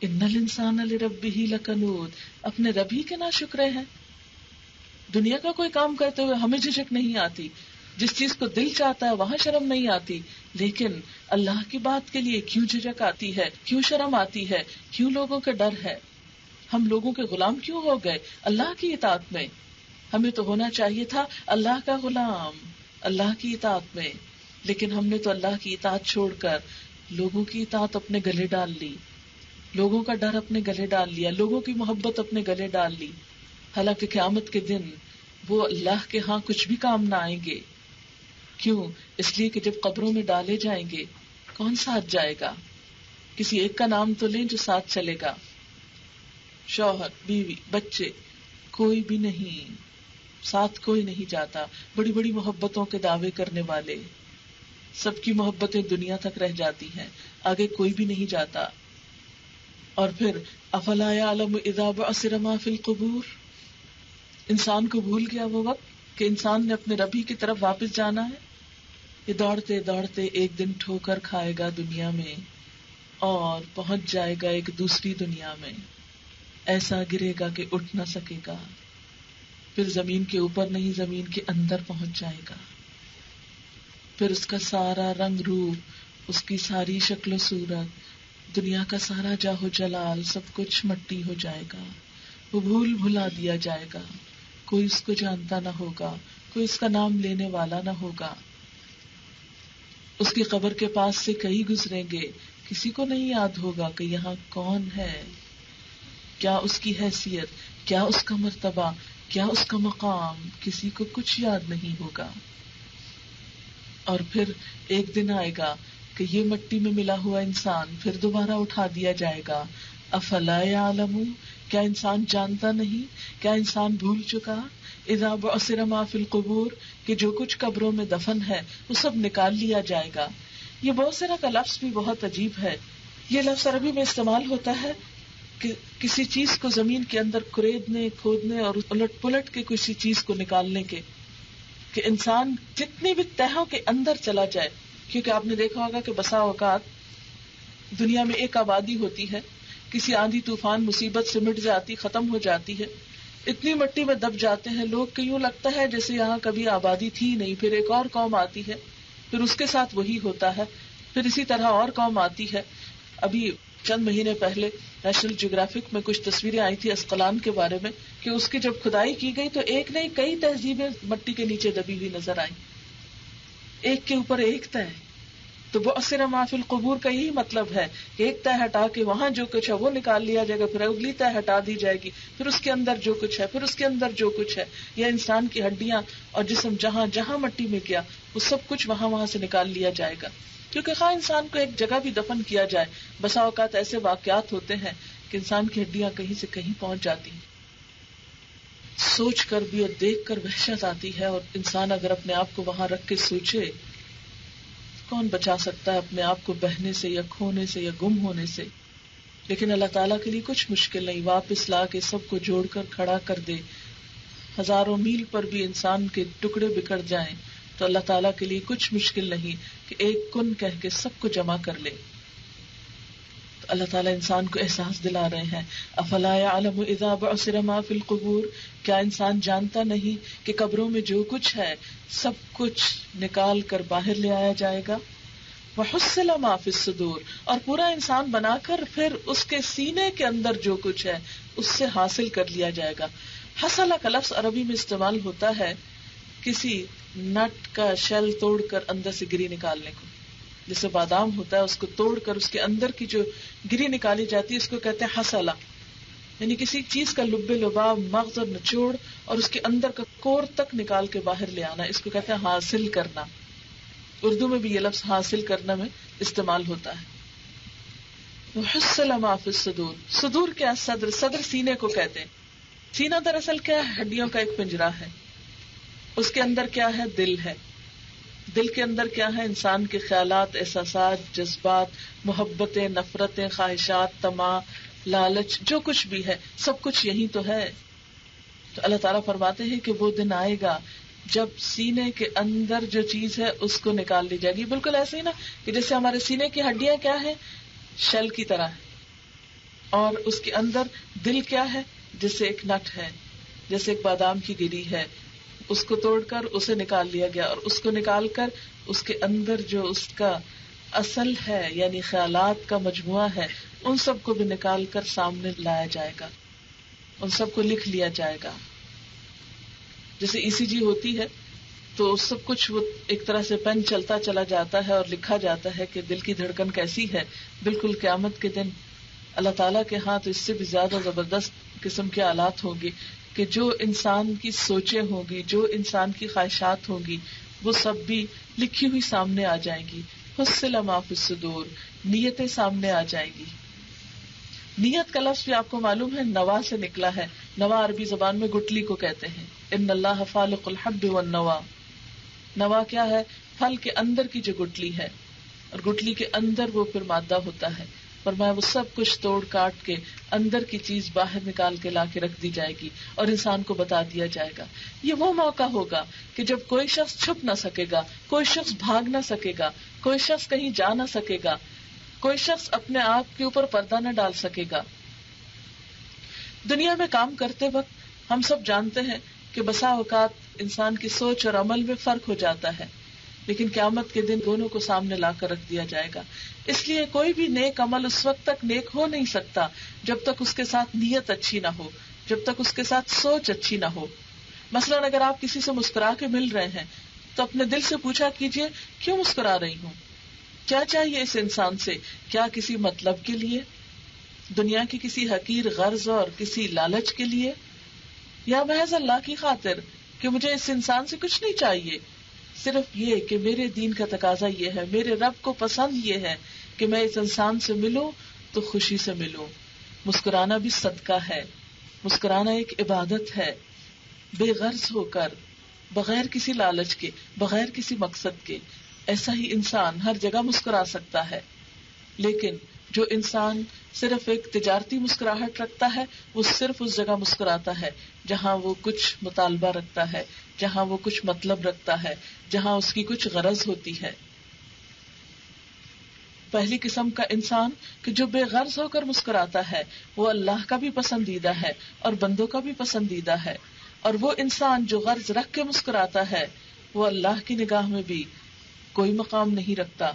Speaker 1: ان الانسان لربہ لکنود، اپنے رب ہی کے ناشکرے ہیں. دنیا کا کوئی کام کرتے ہوئے ہمیں جھجک نہیں آتی، جس چیز کو دل چاہتا ہے وہاں شرم نہیں آتی. لیکن اللہ کی بات کے لیے کیوں جھجک آتی ہے، کیوں شرم آتی ہے، کیوں لوگوں کا ڈر ہے؟ ہم لوگوں کے غلام کیوں ہو گئے اللہ کی اطاعت میں؟ ہمیں تو ہونا چاہیے تھا اللہ کا غلام اللہ کی اطاعت میں. لیکن ہم نے تو اللہ کی اطاعت چھوڑ کر لوگوں کی اطاعت اپنے گلے ڈال لی، لوگوں کا ڈر اپنے گلے ڈال لیا، لوگوں کی محبت اپنے گلے ڈال لی. حالانکہ قیامت کے دن وہ اللہ کے ہاں کچھ بھی کام نہ آئیں گے. کیوں؟ اس لیے کہ جب قبروں میں ڈالے جائیں گے کون ساتھ جائے گا؟ کسی ایک کا نام تو لیں جو ساتھ چلے گا. شوہر، بیوی، بچے، کوئی بھی نہیں ساتھ، کوئی نہیں جاتا. بڑی بڑی محبتوں کے دعوے کرنے والے، سب کی محبتیں دنیا تک رہ جاتی ہیں، آگے کوئی بھی نہیں جاتا. اور پھر افلا یعلم اذا بعثر ما فی القبور، انسان کو بھول گیا وہ وقت کہ انسان نے اپنے ربی کی طرف واپس جانا ہے. یہ دوڑتے دوڑتے ایک دن ٹھوکر کھائے گا دنیا میں اور پہنچ جائے گا ایک دوسری دنیا میں. ایسا گرے گا کہ اٹھ نہ سکے گا، پھر زمین کے اوپر نہیں زمین کے اندر پہنچ جائے گا. پھر اس کا سارا رنگ روپ، اس کی ساری شکل و صورت، دنیا کا سارا جاہ و جلال سب کچھ مٹی ہو جائے گا. وہ بھول بھلا دیا جائے گا، کوئی اس کو جانتا نہ ہوگا، کوئی اس کا نام لینے والا نہ ہوگا. اس کی قبر کے پاس سے کئی گزریں گے، کسی کو نہیں یاد ہوگا کہ یہاں کون ہے، کیا اس کی حیثیت، کیا اس کا مرتبہ، کیا اس کا مقام، کسی کو کچھ یاد نہیں ہوگا. اور پھر ایک دن آئے گا کہ یہ مٹی میں ملا ہوا انسان پھر دوبارہ اٹھا دیا جائے گا. افلا یعلم، کیا انسان جانتا نہیں، کیا انسان بھول چکا؟ اذا بعثر ما فی القبور، کہ جو کچھ قبروں میں دفن ہے وہ سب نکال لیا جائے گا. یہ بعثرہ کا لفظ بھی بہت عجیب ہے. یہ لفظ عربی میں استعمال ہوتا ہے کہ کسی چیز کو زمین کے اندر کریدنے، کھودنے اور الٹ پلٹ کے کسی چیز کو نکالنے کے، کہ انسان جتنی بھی تہوں کے اندر چلا جائے. کیونکہ آپ نے دیکھا ہوگا کہ بسا اوقات دنیا میں ایک آبادی ہوتی ہے، کسی آندھی طوفان مصیبت سے مٹ جاتی، ختم ہو جاتی ہے، اتنی مٹی میں دب جاتے ہیں لوگ کہ یوں لگتا ہے جیسے یہاں کبھی آبادی تھی نہیں. پھر ایک اور قوم آتی ہے، پھر اس کے ساتھ وہی ہوتا ہے، پھر اسی طرح اور قوم آتی ہے. ابھی چند مہینے پہلے نیشنل جیوگرافک میں کچھ تصویریں آئی تھی اسقلان کے بارے میں کہ اس کی جب کھدائی کی گئی تو ایک نہیں کئی تہذیبیں مٹی کے نیچے دبی ہوئی نظر آئیں، ایک کے اوپر ایک تہ. تو بعثر ما فی القبور کا یہی مطلب ہے کہ ایک تہ ہٹا کے وہاں جو کچھ ہے وہ نکال لیا جائے گا، پھر اگلی تہ ہٹا دی جائے گی، پھر اس کے اندر جو کچھ ہے، پھر اس کے اندر جو کچھ ہے، یا انسان کی ہڈیاں اور جسم جہاں جہاں مٹی میں گیا وہ سب کچھ وہاں سے نکال لیا جائے گا. کیونکہ خواہ انسان کو ایک جگہ بھی دفن کیا جائے، بسا اوقات ایسے واقعات ہوتے ہیں کہ انسان کی ہڈیاں کہیں سے کہیں پہنچ جاتی ہیں. سوچ کر بھی اور دیکھ کر وحشت آتی ہے، اور انسان اگر اپنے آپ کو وہاں رکھ کے سوچے، کون بچا سکتا ہے اپنے آپ کو بہنے سے یا کھونے سے یا گم ہونے سے. لیکن اللہ تعالیٰ کے لیے کچھ مشکل نہیں، واپس لا کے سب کو جوڑ کر کھڑا کر دے. ہزاروں میل پر بھی انسان کے ٹکڑے بکھر جائیں تو اللہ تعالیٰ کے لیے کچھ مشکل نہیں کہ ایک کن کہہ کے سب کو جمع کر لے. تو اللہ تعالیٰ انسان کو احساس دلا رہے ہیں، افلا یعلم اذا بعثر ما فی القبور، کیا انسان جانتا نہیں کہ قبروں میں جو کچھ ہے سب کچھ نکال کر باہر لے آیا جائے گا. وحصل ما فی الصدور، اور پورا انسان بنا کر پھر اس کے سینے کے اندر جو کچھ ہے اس سے حاصل کر لیا جائے گا. حصلہ کا لفظ عربی میں استعمال ہوتا ہے کسی نٹ کا شیل توڑ کر اندر سے گری نکالنے کو. جیسے بادام ہوتا ہے، اس کو توڑ کر اس کے اندر کی جو گری نکالی جاتی ہے اس کو کہتے ہیں حصلہ، یعنی کسی چیز کا لب لباب، مغز اور نچوڑ اور اس کے اندر کا کور تک نکال کے باہر لے آنا، اس کو کہتے ہیں حاصل کرنا. اردو میں بھی یہ لفظ حاصل کرنا میں استعمال ہوتا ہے. وحصل ما فی الصدور، صدور کیا؟ صدر، صدر سینے کو کہتے ہیں. سینہ دراصل کیا ہے؟ ہڈیوں کا ایک پنجرا ہے. اس کے اندر کیا ہے؟ دل ہے. دل کے اندر کیا ہے؟ انسان کے خیالات، احساسات، جذبات، محبتیں، نفرتیں، خواہشات، طمع، لالچ، جو کچھ بھی ہے سب کچھ یہی تو ہے. تو اللہ تعالیٰ فرماتے ہیں کہ وہ دن آئے گا جب سینے کے اندر جو چیز ہے اس کو نکال لی جائے گی. بالکل ایسے ہی نا کہ جیسے ہمارے سینے کی ہڈیاں کیا ہے؟ شیل کی طرح ہے، اور اس کے اندر دل کیا ہے؟ جیسے ایک نٹ ہے، جیسے ایک بادام کی گری ہے. اس کو توڑ کر اسے نکال لیا گیا، اور اس کو نکال کر اس کے اندر جو اس کا اصل ہے یعنی خیالات کا مجموعہ ہے ان سب کو بھی نکال کر سامنے لایا جائے گا، ان سب کو لکھ لیا جائے گا. جیسے ECG ہوتی ہے تو سب کچھ وہ ایک طرح سے پین چلتا چلا جاتا ہے اور لکھا جاتا ہے کہ دل کی دھڑکن کیسی ہے. بالکل قیامت کے دن اللہ تعالیٰ کے ہاں تو اس سے بھی زیادہ زبردست قسم کے آلات ہوں گے کہ جو انسان کی سوچیں ہوں گی، جو انسان کی خواہشات ہوں گی وہ سب بھی لکھی ہوئی سامنے آ جائیں گی. حصل ما فی الصدور، نیتیں سامنے آ جائیں گی. نیت کا لفظ بھی آپ کو معلوم ہے نوا سے نکلا ہے. نوا عربی زبان میں گٹلی کو کہتے ہیں. ان اللہ فالق الحب والنوا، نوا کیا ہے؟ پھل کے اندر کی جو گٹلی ہے، اور گٹلی کے اندر وہ پھر مادہ ہوتا ہے. فرمایا وہ سب کچھ توڑ کاٹ کے اندر کی چیز باہر نکال کے لا کے رکھ دی جائے گی اور انسان کو بتا دیا جائے گا. یہ وہ موقع ہوگا کہ جب کوئی شخص چھپ نہ سکے گا، کوئی شخص بھاگ نہ سکے گا، کوئی شخص کہیں جا نہ سکے گا، کوئی شخص اپنے آپ کے اوپر پردہ نہ ڈال سکے گا. دنیا میں کام کرتے وقت ہم سب جانتے ہیں کہ بسا اوقات انسان کی سوچ اور عمل میں فرق ہو جاتا ہے، لیکن قیامت کے دن دونوں کو سامنے لا کر رکھ دیا جائے گا. اس لیے کوئی بھی نیک عمل اس وقت تک نیک ہو نہیں سکتا جب تک اس کے ساتھ نیت اچھی نہ ہو، جب تک اس کے ساتھ سوچ اچھی نہ ہو. مثلاً اگر آپ کسی سے مسکرا کے مل رہے ہیں تو اپنے دل سے پوچھا کیجئے کیوں مسکرا رہی ہوں، کیا چاہیے اس انسان سے؟ کیا کسی مطلب کے لیے، دنیا کی کسی حقیر غرض اور کسی لالچ کے لیے، یا محض اللہ کی خاطر کہ مجھے اس انسان سے کچھ نہیں چاہیے، صرف یہ کہ میرے دین کا تقاضا یہ ہے، میرے رب کو پسند یہ ہے کہ میں اس انسان سے ملوں تو خوشی سے ملوں. مسکرانا بھی صدقہ ہے، مسکرانا ایک عبادت ہے. بے غرض ہو کر، بغیر کسی لالچ کے، بغیر کسی مقصد کے، ایسا ہی انسان ہر جگہ مسکرا سکتا ہے. لیکن جو انسان صرف ایک تجارتی مسکراہٹ رکھتا ہے وہ صرف اس جگہ مسکراتا ہے جہاں وہ کچھ مطالبہ رکھتا ہے، جہاں وہ کچھ مطلب رکھتا ہے، جہاں اس کی کچھ غرض ہوتی ہے. پہلی قسم کا انسان کہ جو بے غرض ہو کر مسکراتا ہے وہ اللہ کا بھی پسندیدہ ہے اور بندوں کا بھی پسندیدہ ہے. اور وہ انسان جو غرض رکھ کے مسکراتا ہے وہ اللہ کی نگاہ میں بھی کوئی مقام نہیں رکھتا،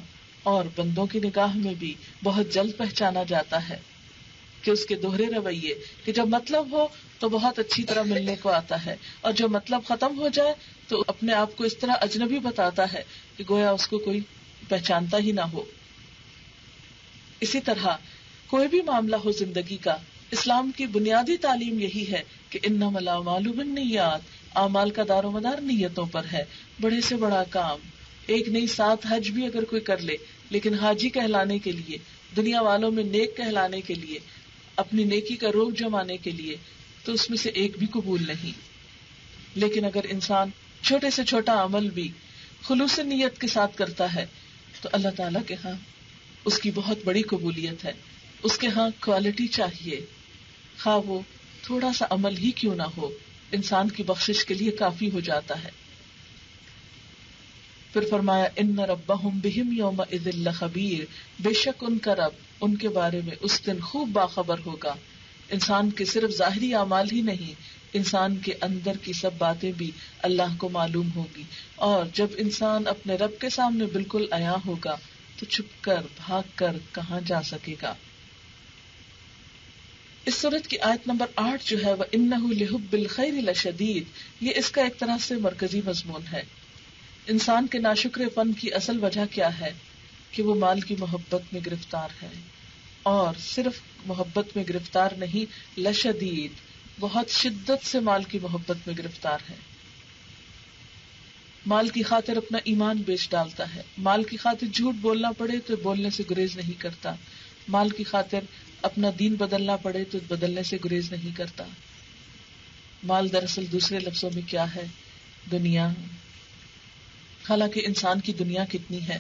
Speaker 1: اور بندوں کی نگاہ میں بھی بہت جلد پہچانا جاتا ہے کہ اس کے دوہرے رویے، کہ جب مطلب ہو تو بہت اچھی طرح ملنے کو آتا ہے، اور جب مطلب ختم ہو جائے تو اپنے آپ کو اس طرح اجنبی بتاتا ہے کہ گویا اس کو کوئی پہچانتا ہی نہ ہو۔ اسی طرح کوئی بھی معاملہ ہو زندگی کا، اسلام کی بنیادی تعلیم یہی ہے کہ انما الاعمال بالنیات، اعمال کا دار و مدار نیتوں پر ہے۔ بڑے سے بڑا کام، ایک نہیں 7 حج بھی اگر کوئی کر لے، لیکن حاجی کہلانے کے لیے، دنیا والوں میں نیک کہلانے کے لیے، اپنی نیکی کا روگ جمانے کے لیے، تو اس میں سے ایک بھی قبول نہیں۔ لیکن اگر انسان چھوٹے سے چھوٹا عمل بھی خلوص نیت کے ساتھ کرتا ہے تو اللہ تعالیٰ کے ہاں اس کی بہت بڑی قبولیت ہے۔ اس کے ہاں کوالٹی چاہیے، خواہ وہ تھوڑا سا عمل ہی کیوں نہ ہو، انسان کی بخشش کے لیے کافی ہو جاتا ہے۔ پھر فرمایا ان ربہم بہم یومئذ لخبیر، بے شک ان کا رب ان کے بارے میں اس دن خوب باخبر ہوگا۔ انسان کے صرف ظاہری اعمال ہی نہیں، انسان کے اندر کی سب باتیں بھی اللہ کو معلوم ہوگی، اور جب انسان اپنے رب کے سامنے بالکل عیاں ہوگا تو چھپ کر بھاگ کر کہاں جا سکے گا۔ اس سورت کی آیت نمبر 8 جو ہے وَإِنَّهُ لِحُبِّ الْخَيْرِ لَشَدِيدٌ، یہ اس کا ایک طرح سے مرکزی مضمون ہے۔ انسان کے ناشکر پن کی اصل وجہ کیا ہے؟ کہ وہ مال کی محبت میں گرفتار ہے، اور صرف محبت میں گرفتار نہیں، لشدید، بہت شدت سے مال کی محبت میں گرفتار ہے۔ مال کی خاطر اپنا ایمان بیچ ڈالتا ہے، مال کی خاطر جھوٹ بولنا پڑے تو بولنے سے گریز نہیں کرتا، مال کی خاطر اپنا دین بدلنا پڑے تو بدلنے سے گریز نہیں کرتا۔ مال دراصل دوسرے لفظوں میں کیا ہے؟ دنیا۔ حالانکہ انسان کی دنیا کتنی ہے؟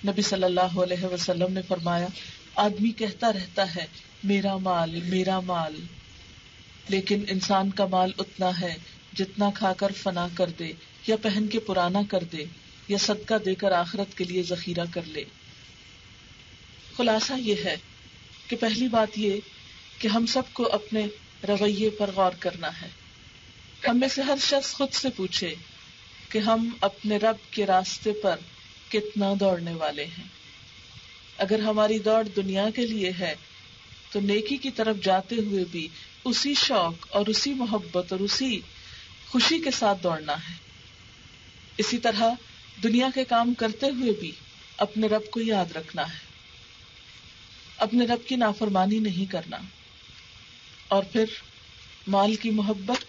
Speaker 1: نبی صلی اللہ علیہ وسلم نے فرمایا آدمی کہتا رہتا ہے میرا مال میرا مال، لیکن انسان کا مال اتنا ہے جتنا کھا کر فنا کر دے، یا پہن کے پرانا کر دے، یا صدقہ دے کر آخرت کے لیے ذخیرہ کر لے۔ خلاصہ یہ ہے کہ پہلی بات یہ کہ ہم سب کو اپنے رویے پر غور کرنا ہے۔ ہم میں سے ہر شخص خود سے پوچھے کہ ہم اپنے رب کے راستے پر کتنا دوڑنے والے ہیں۔ اگر ہماری دوڑ دنیا کے لیے ہے تو نیکی کی طرف جاتے ہوئے بھی اسی شوق اور اسی محبت اور اسی خوشی کے ساتھ دوڑنا ہے۔ اسی طرح دنیا کے کام کرتے ہوئے بھی اپنے رب کو یاد رکھنا ہے، اپنے رب کی نافرمانی نہیں کرنا۔ اور پھر مال کی محبت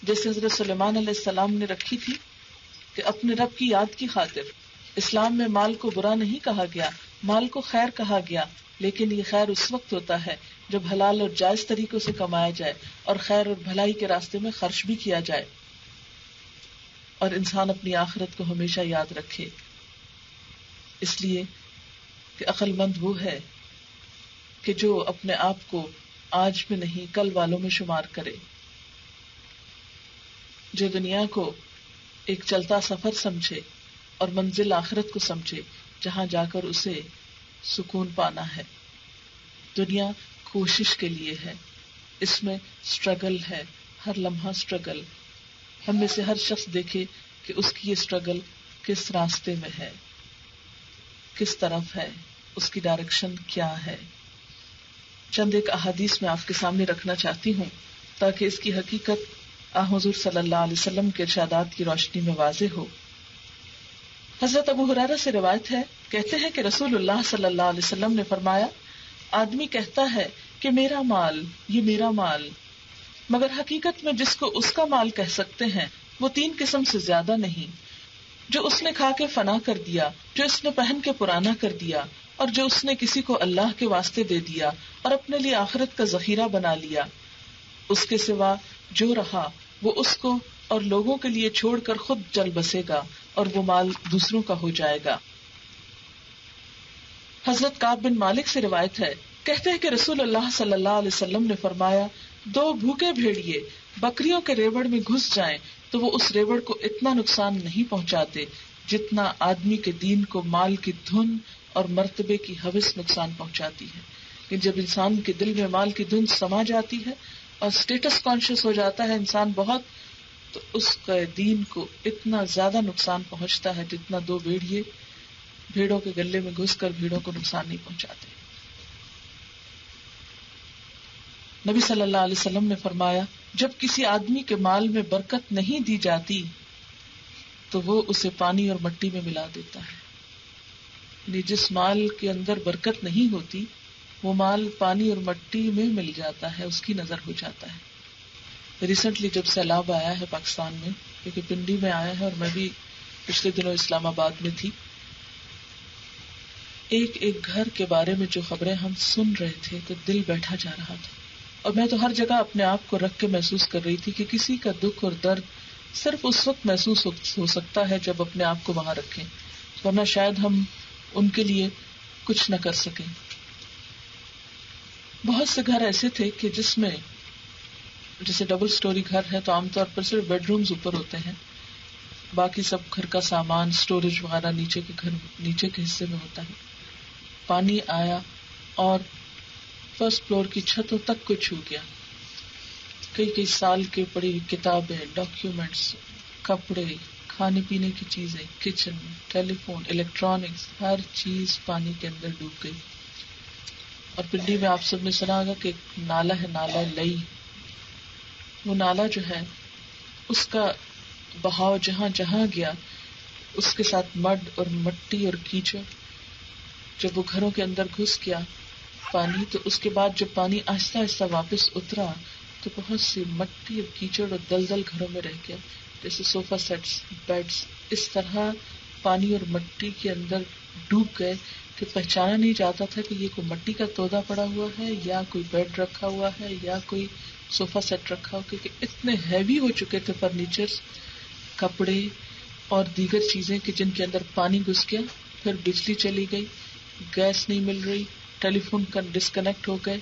Speaker 1: جیسے حضرت سلیمان علیہ السلام نے رکھی تھی کہ اپنے رب کی یاد کی خاطر۔ اسلام میں مال کو برا نہیں کہا گیا، مال کو خیر کہا گیا، لیکن یہ خیر اس وقت ہوتا ہے جب حلال اور جائز طریقوں سے کمایا جائے اور خیر اور بھلائی کے راستے میں خرچ بھی کیا جائے، اور انسان اپنی آخرت کو ہمیشہ یاد رکھے۔ اس لیے کہ عقل مند وہ ہے کہ جو اپنے آپ کو آج میں نہیں کل والوں میں شمار کرے، جو دنیا کو ایک چلتا سفر سمجھے اور منزل آخرت کو سمجھے جہاں جا کر اسے سکون پانا ہے۔ دنیا کوشش کے لیے ہے، اس میں سٹرگل ہے، ہر لمحہ سٹرگل۔ ہم میں سے ہر شخص دیکھے کہ اس کی یہ سٹرگل کس راستے میں ہے، کس طرف ہے، اس کی ڈائریکشن کیا ہے۔ چند ایک احادیث میں آپ کے سامنے رکھنا چاہتی ہوں تاکہ اس کی حقیقت حضور صلی اللہ علیہ وسلم کے ارشادات کی روشنی میں واضح ہو۔ حضرت ابو ہریرہ سے روایت ہے، کہتے ہیں کہ رسول اللہ صلی اللہ علیہ وسلم نے فرمایا آدمی کہتا ہے کہ میرا مال، یہ میرا مال، مگر حقیقت میں جس کو اس کا مال کہہ سکتے ہیں وہ 3 قسم سے زیادہ نہیں، جو اس نے کھا کے فنا کر دیا، جو اس نے پہن کے پرانا کر دیا، اور جو اس نے کسی کو اللہ کے واسطے دے دیا اور اپنے لیے آخرت کا ذخیرہ بنا لیا۔ اس کے سوا جو رہا وہ اس کو اور لوگوں کے لیے چھوڑ کر خود چل بسے گا اور وہ مال دوسروں کا ہو جائے گا۔ حضرت کعب بن مالک سے روایت ہے، کہتے ہیں کہ رسول اللہ صلی اللہ علیہ وسلم نے فرمایا 2 بھوکے بھیڑیے بکریوں کے ریوڑ میں گھس جائیں تو وہ اس ریوڑ کو اتنا نقصان نہیں پہنچاتے جتنا آدمی کے دین کو مال کی دھن اور مرتبے کی ہوس نقصان پہنچاتی ہے۔ کہ جب انسان کے دل میں مال کی دھن سما جاتی ہے اور سٹیٹس کانشیس ہو جاتا ہے انسان بہت، تو اس کا دین کو اتنا زیادہ نقصان پہنچتا ہے جتنا 2 بھیڑیے بھیڑوں کے گلے میں گھس کر بھیڑوں کو نقصان نہیں پہنچاتے. نبی صلی اللہ علیہ وسلم نے فرمایا جب کسی آدمی کے مال میں برکت نہیں دی جاتی تو وہ اسے پانی اور مٹی میں ملا دیتا ہے. یعنی جس مال کے اندر برکت نہیں ہوتی وہ مال پانی اور مٹی میں مل جاتا ہے، اس کی نظر ہو جاتا ہے. ریسنٹلی جب سیلاب آیا ہے پاکستان میں، کیونکہ پنڈی میں آیا ہے اور میں بھی پچھلے دنوں اسلام آباد میں تھی، ایک ایک گھر کے بارے میں جو خبریں ہم سن رہے تھے تو دل بیٹھا جا رہا تھا. اور میں تو ہر جگہ اپنے آپ کو رکھ کے محسوس کر رہی تھی کہ کسی کا دکھ اور درد صرف اس وقت محسوس ہو سکتا ہے جب اپنے آپ کو وہاں رکھیں، ورنہ شاید ہم ان کے لیے کچھ نہ کر سکیں. بہت سے گھر ایسے تھے کہ جس میں جیسے ڈبل سٹوری گھر ہے تو عام طور پر صرف بیڈ رومز اوپر ہوتے ہیں، باقی سب گھر کا سامان سٹوریج وغیرہ نیچے کے حصے میں ہوتا ہے. پانی آیا اور فرسٹ فلور کی چھتوں تک کو چھو گیا. کئی سال کے پڑی ہوئی کتابیں، ڈاکیومنٹس، کپڑے، کھانے پینے کی چیزیں، کچن، ٹیلی فون، الیکٹرانکس، ہر چیز پانی کے اندر ڈوب گئی. اور پنڈی میں آپ سب نے سنا ہوگا کہ ایک نالا ہے، نالا لئی. وہ نالا جو ہے اس کا بہاؤ جہاں جہاں گیا اس کے ساتھ مڈ اور مٹی اور کیچڑ. جب وہ گھروں کے اندر گھس گیا پانی، تو اس کے بعد جب پانی آہستہ آہستہ واپس اترا تو بہت سی مٹی اور کیچڑ اور دلدل گھروں میں رہ گیا، جیسے صوفہ سیٹس، بیڈس اس طرح پانی اور مٹی کے اندر ڈوب گئے کہ پہچانا نہیں جاتا تھا کہ یہ کوئی مٹی کا تودا پڑا ہوا ہے یا کوئی بیڈ رکھا ہوا ہے یا کوئی صوفہ سیٹ رکھا ہوا، کیونکہ اتنے ہیوی ہو چکے تھے فرنیچر، کپڑے اور دیگر چیزیں کہ جن کے اندر پانی گھس گیا. پھر بجلی چلی گئی، گیس نہیں مل رہی، ٹیلی فون کا ڈسکنیکٹ ہو گئے،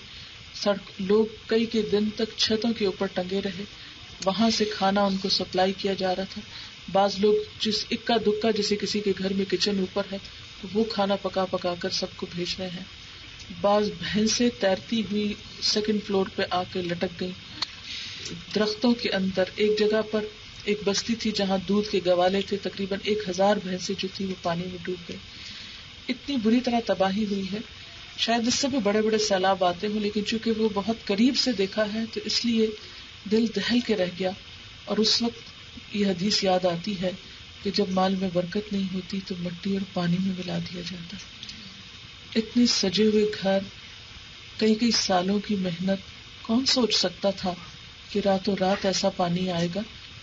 Speaker 1: لوگ کئی دن تک چھتوں کے اوپر ٹنگے رہے، وہاں سے کھانا ان کو سپلائی کیا جا رہا تھا. بعض لوگ جس اکا دکا جیسے کسی کے گھر میں کچن اوپر ہے تو وہ کھانا پکا کر سب کو بھیج رہے ہیں. بعض بھینسیں تیرتی ہوئی سیکنڈ فلور پہ آ کے لٹک گئی. درختوں کے اندر ایک جگہ پر ایک بستی تھی جہاں دودھ کے گوالے تھے، تقریباً 1000 بھینسیں جو تھی وہ پانی میں ڈوب گئی. اتنی بری طرح تباہی ہوئی ہے. شاید اس سے بھی بڑے بڑے سیلاب آتے ہوں، لیکن چونکہ وہ بہت قریب سے دیکھا ہے تو اس لیے دل دہل کے رہ گیا. اور اس وقت یہ حدیث یاد آتی ہے کہ جب مال میں برکت نہیں ہوتی تو مٹی اور پانی میں ملا دیا جاتا ہے. اتنے سجے ہوئے گھر، کئی سالوں کی محنت، کون سوچ سکتا تھا کہ راتوں رات ایسا پانی آئے گا.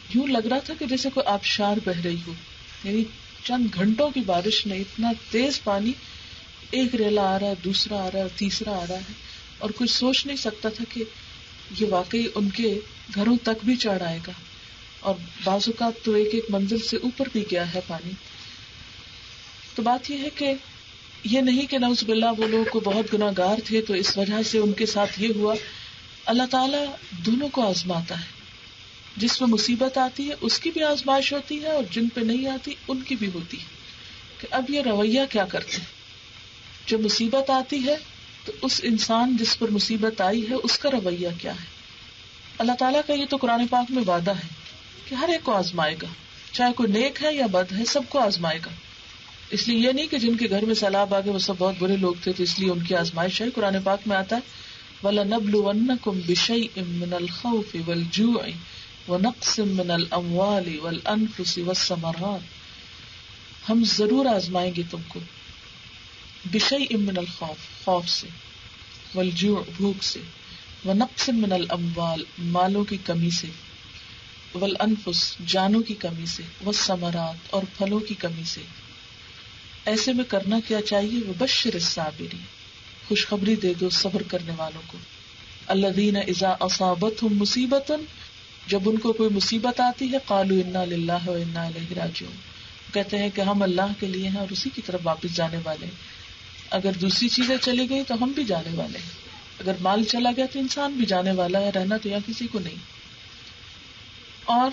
Speaker 1: یوں لگ رہا تھا کہ جیسے کوئی آبشار بہ رہی ہو، یعنی چند گھنٹوں کی بارش نے اتنا تیز پانی، ایک ریلا آ رہا ہے، دوسرا آ رہا ہے، تیسرا آ رہا ہے، اور کوئی سوچ نہیں سکتا تھا کہ یہ واقعی ان کے گھروں تک بھی چڑھ آئے گا. اور بعض اوقات تو ایک منزل سے اوپر بھی گیا ہے پانی. تو بات یہ ہے کہ یہ نہیں کہ نعوذ باللہ وہ لوگ کو بہت گناہگار تھے تو اس وجہ سے ان کے ساتھ یہ ہوا. اللہ تعالیٰ دونوں کو آزماتا ہے. جس پہ مصیبت آتی ہے اس کی بھی آزمائش ہوتی ہے اور جن پہ نہیں آتی ان کی بھی ہوتی ہے کہ اب یہ رویہ کیا کرتے ہیں. جب مصیبت آتی ہے تو اس انسان جس پر مصیبت آئی ہے اس کا رویہ کیا ہے. اللہ تعالیٰ کا یہ تو قرآن پاک میں وعدہ ہے کہ ہر ایک کو آزمائے گا، چاہے کوئی نیک ہے یا بد ہے، سب کو آزمائے گا. اس لیے یہ نہیں کہ جن کے گھر میں سیلاب آ گئے وہ سب بہت برے لوگ تھے تو اس لیے ان کی آزمائش ہے. قرآن پاک میں آتا ہے وَلَنَبْلُوَنَّكُمْ بِشَيْءٍ مِّنَ الْخَوْفِ وَالْجُوعِ وَنَقْصٍ مِّنَ الْأَمْوَالِ وَالْأَنفُسِ وَالثَّمَرَاتِ. ہم ضرور آزمائیں گے تم کو، بِشَيْءٍ مِّنَ الْخَوْفِ خوف سے، وَالْجُوعِ بھوک سے، وَنَقْصٍ مِّنَ الْأَمْوَالِ مالوں کی کمی سے، وَالْأَنفُسِ جانوں کی کمی سے، وَالثَّمَرَاتِ اور پھلوں کی کمی سے. ایسے میں کرنا کیا چاہیے؟ وَبَشِّرِ الصَّابِرِينَ خوشخبری دے دو صبر کرنے والوں کو. الذین اذا اصابتهم مصیبۃ جب ان کو کوئی مصیبت آتی ہے قالوا انا للہ وانا الیہ راجعون کہتے ہیں کہ ہم اللہ کے لیے ہیں اور اسی کی طرف واپس جانے والے ہیں. اگر دوسری چیزیں چلی گئی تو ہم بھی جانے والے ہیں، اگر مال چلا گیا تو انسان بھی جانے والا ہے، رہنا تو یہاں کسی کو نہیں. اور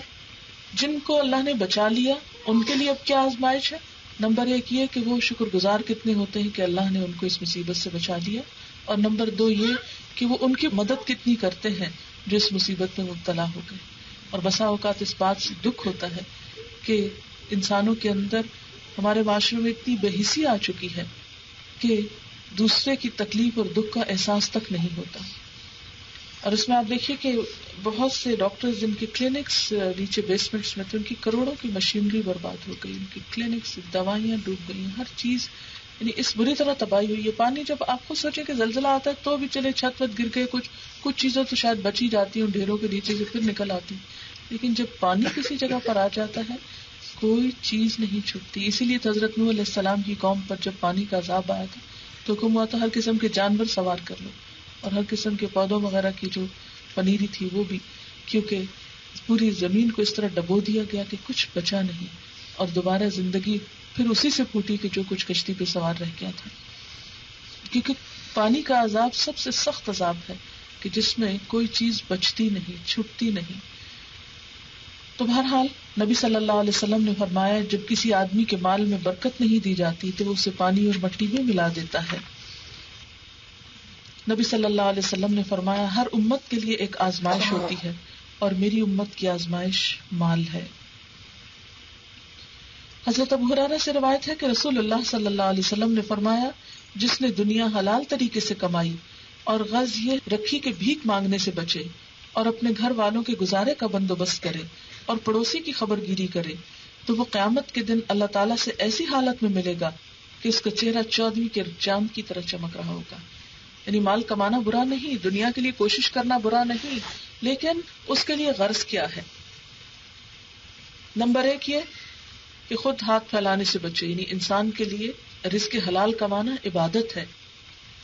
Speaker 1: جن کو اللہ نے بچا لیا ان کے لیے اب کیا آزمائش ہے؟ نمبر 1 یہ کہ وہ شکر گزار کتنے ہوتے ہیں کہ اللہ نے ان کو اس مصیبت سے بچا دیا، اور نمبر 2 یہ کہ وہ ان کی مدد کتنی کرتے ہیں جو اس مصیبت میں مبتلا ہو گئے. اور بسا اوقات اس بات سے دکھ ہوتا ہے کہ انسانوں کے اندر ہمارے معاشرے میں اتنی بے حسی آ چکی ہے کہ دوسرے کی تکلیف اور دکھ کا احساس تک نہیں ہوتا. اور اس میں آپ دیکھیے کہ بہت سے ڈاکٹرز جن کے کلینکس نیچے بیسمنٹس میں تھے، ان کی کروڑوں کی مشینری برباد ہو گئی، ان کی کلینکس، دوائیاں ڈوب گئی، ہر چیز یعنی اس بری طرح تباہی ہوئی ہے. پانی جب آپ کو سوچیں کہ زلزلہ آتا ہے تو بھی چلے چھت وت گر گئے، کچھ چیزیں تو شاید بچ ہی جاتی ہیں ڈھیروں کے نیچے سے پھر نکل آتی، لیکن جب پانی کسی جگہ پر آ جاتا ہے کوئی چیز نہیں چھٹتی. اسی لیے حضرت نوح علیہ السلام کی قوم پر جب پانی کا عذاب آیا تھا تو حکم ہوا تھا ہر قسم کے جانور سوار کر لو، اور ہر قسم کے پودوں وغیرہ کی جو پنیری تھی وہ بھی، کیونکہ پوری زمین کو اس طرح ڈبو دیا گیا کہ کچھ بچا نہیں، اور دوبارہ زندگی پھر اسی سے پھوٹی کہ جو کچھ کشتی پہ سوار رہ گیا تھا. کیونکہ پانی کا عذاب سب سے سخت عذاب ہے کہ جس میں کوئی چیز بچتی نہیں، چھٹتی نہیں. تو بہرحال نبی صلی اللہ علیہ وسلم نے فرمایا جب کسی آدمی کے مال میں برکت نہیں دی جاتی تو وہ اسے پانی اور مٹی میں ملا دیتا ہے. نبی صلی اللہ علیہ وسلم نے فرمایا ہر امت کے لیے ایک آزمائش ہوتی ہے اور میری امت کی آزمائش مال ہے. حضرت ابو ہریرہ سے روایت ہے کہ رسول اللہ صلی اللہ علیہ وسلم نے فرمایا جس نے دنیا حلال طریقے سے کمائی اور غرض یہ رکھی کہ بھیک مانگنے سے بچے اور اپنے گھر والوں کے گزارے کا بندوبست کرے اور پڑوسی کی خبر گیری کرے تو وہ قیامت کے دن اللہ تعالیٰ سے ایسی حالت میں ملے گا کہ اس کا چہرہ 14ویں کے چاند کی طرح چمک رہا ہوگا. یعنی مال کمانا برا نہیں، دنیا کے لیے کوشش کرنا برا نہیں، لیکن اس کے لیے غرض کیا ہے؟ نمبر 1 یہ کہ خود ہاتھ پھیلانے سے بچے، یعنی انسان کے لیے رزق حلال کمانا عبادت ہے،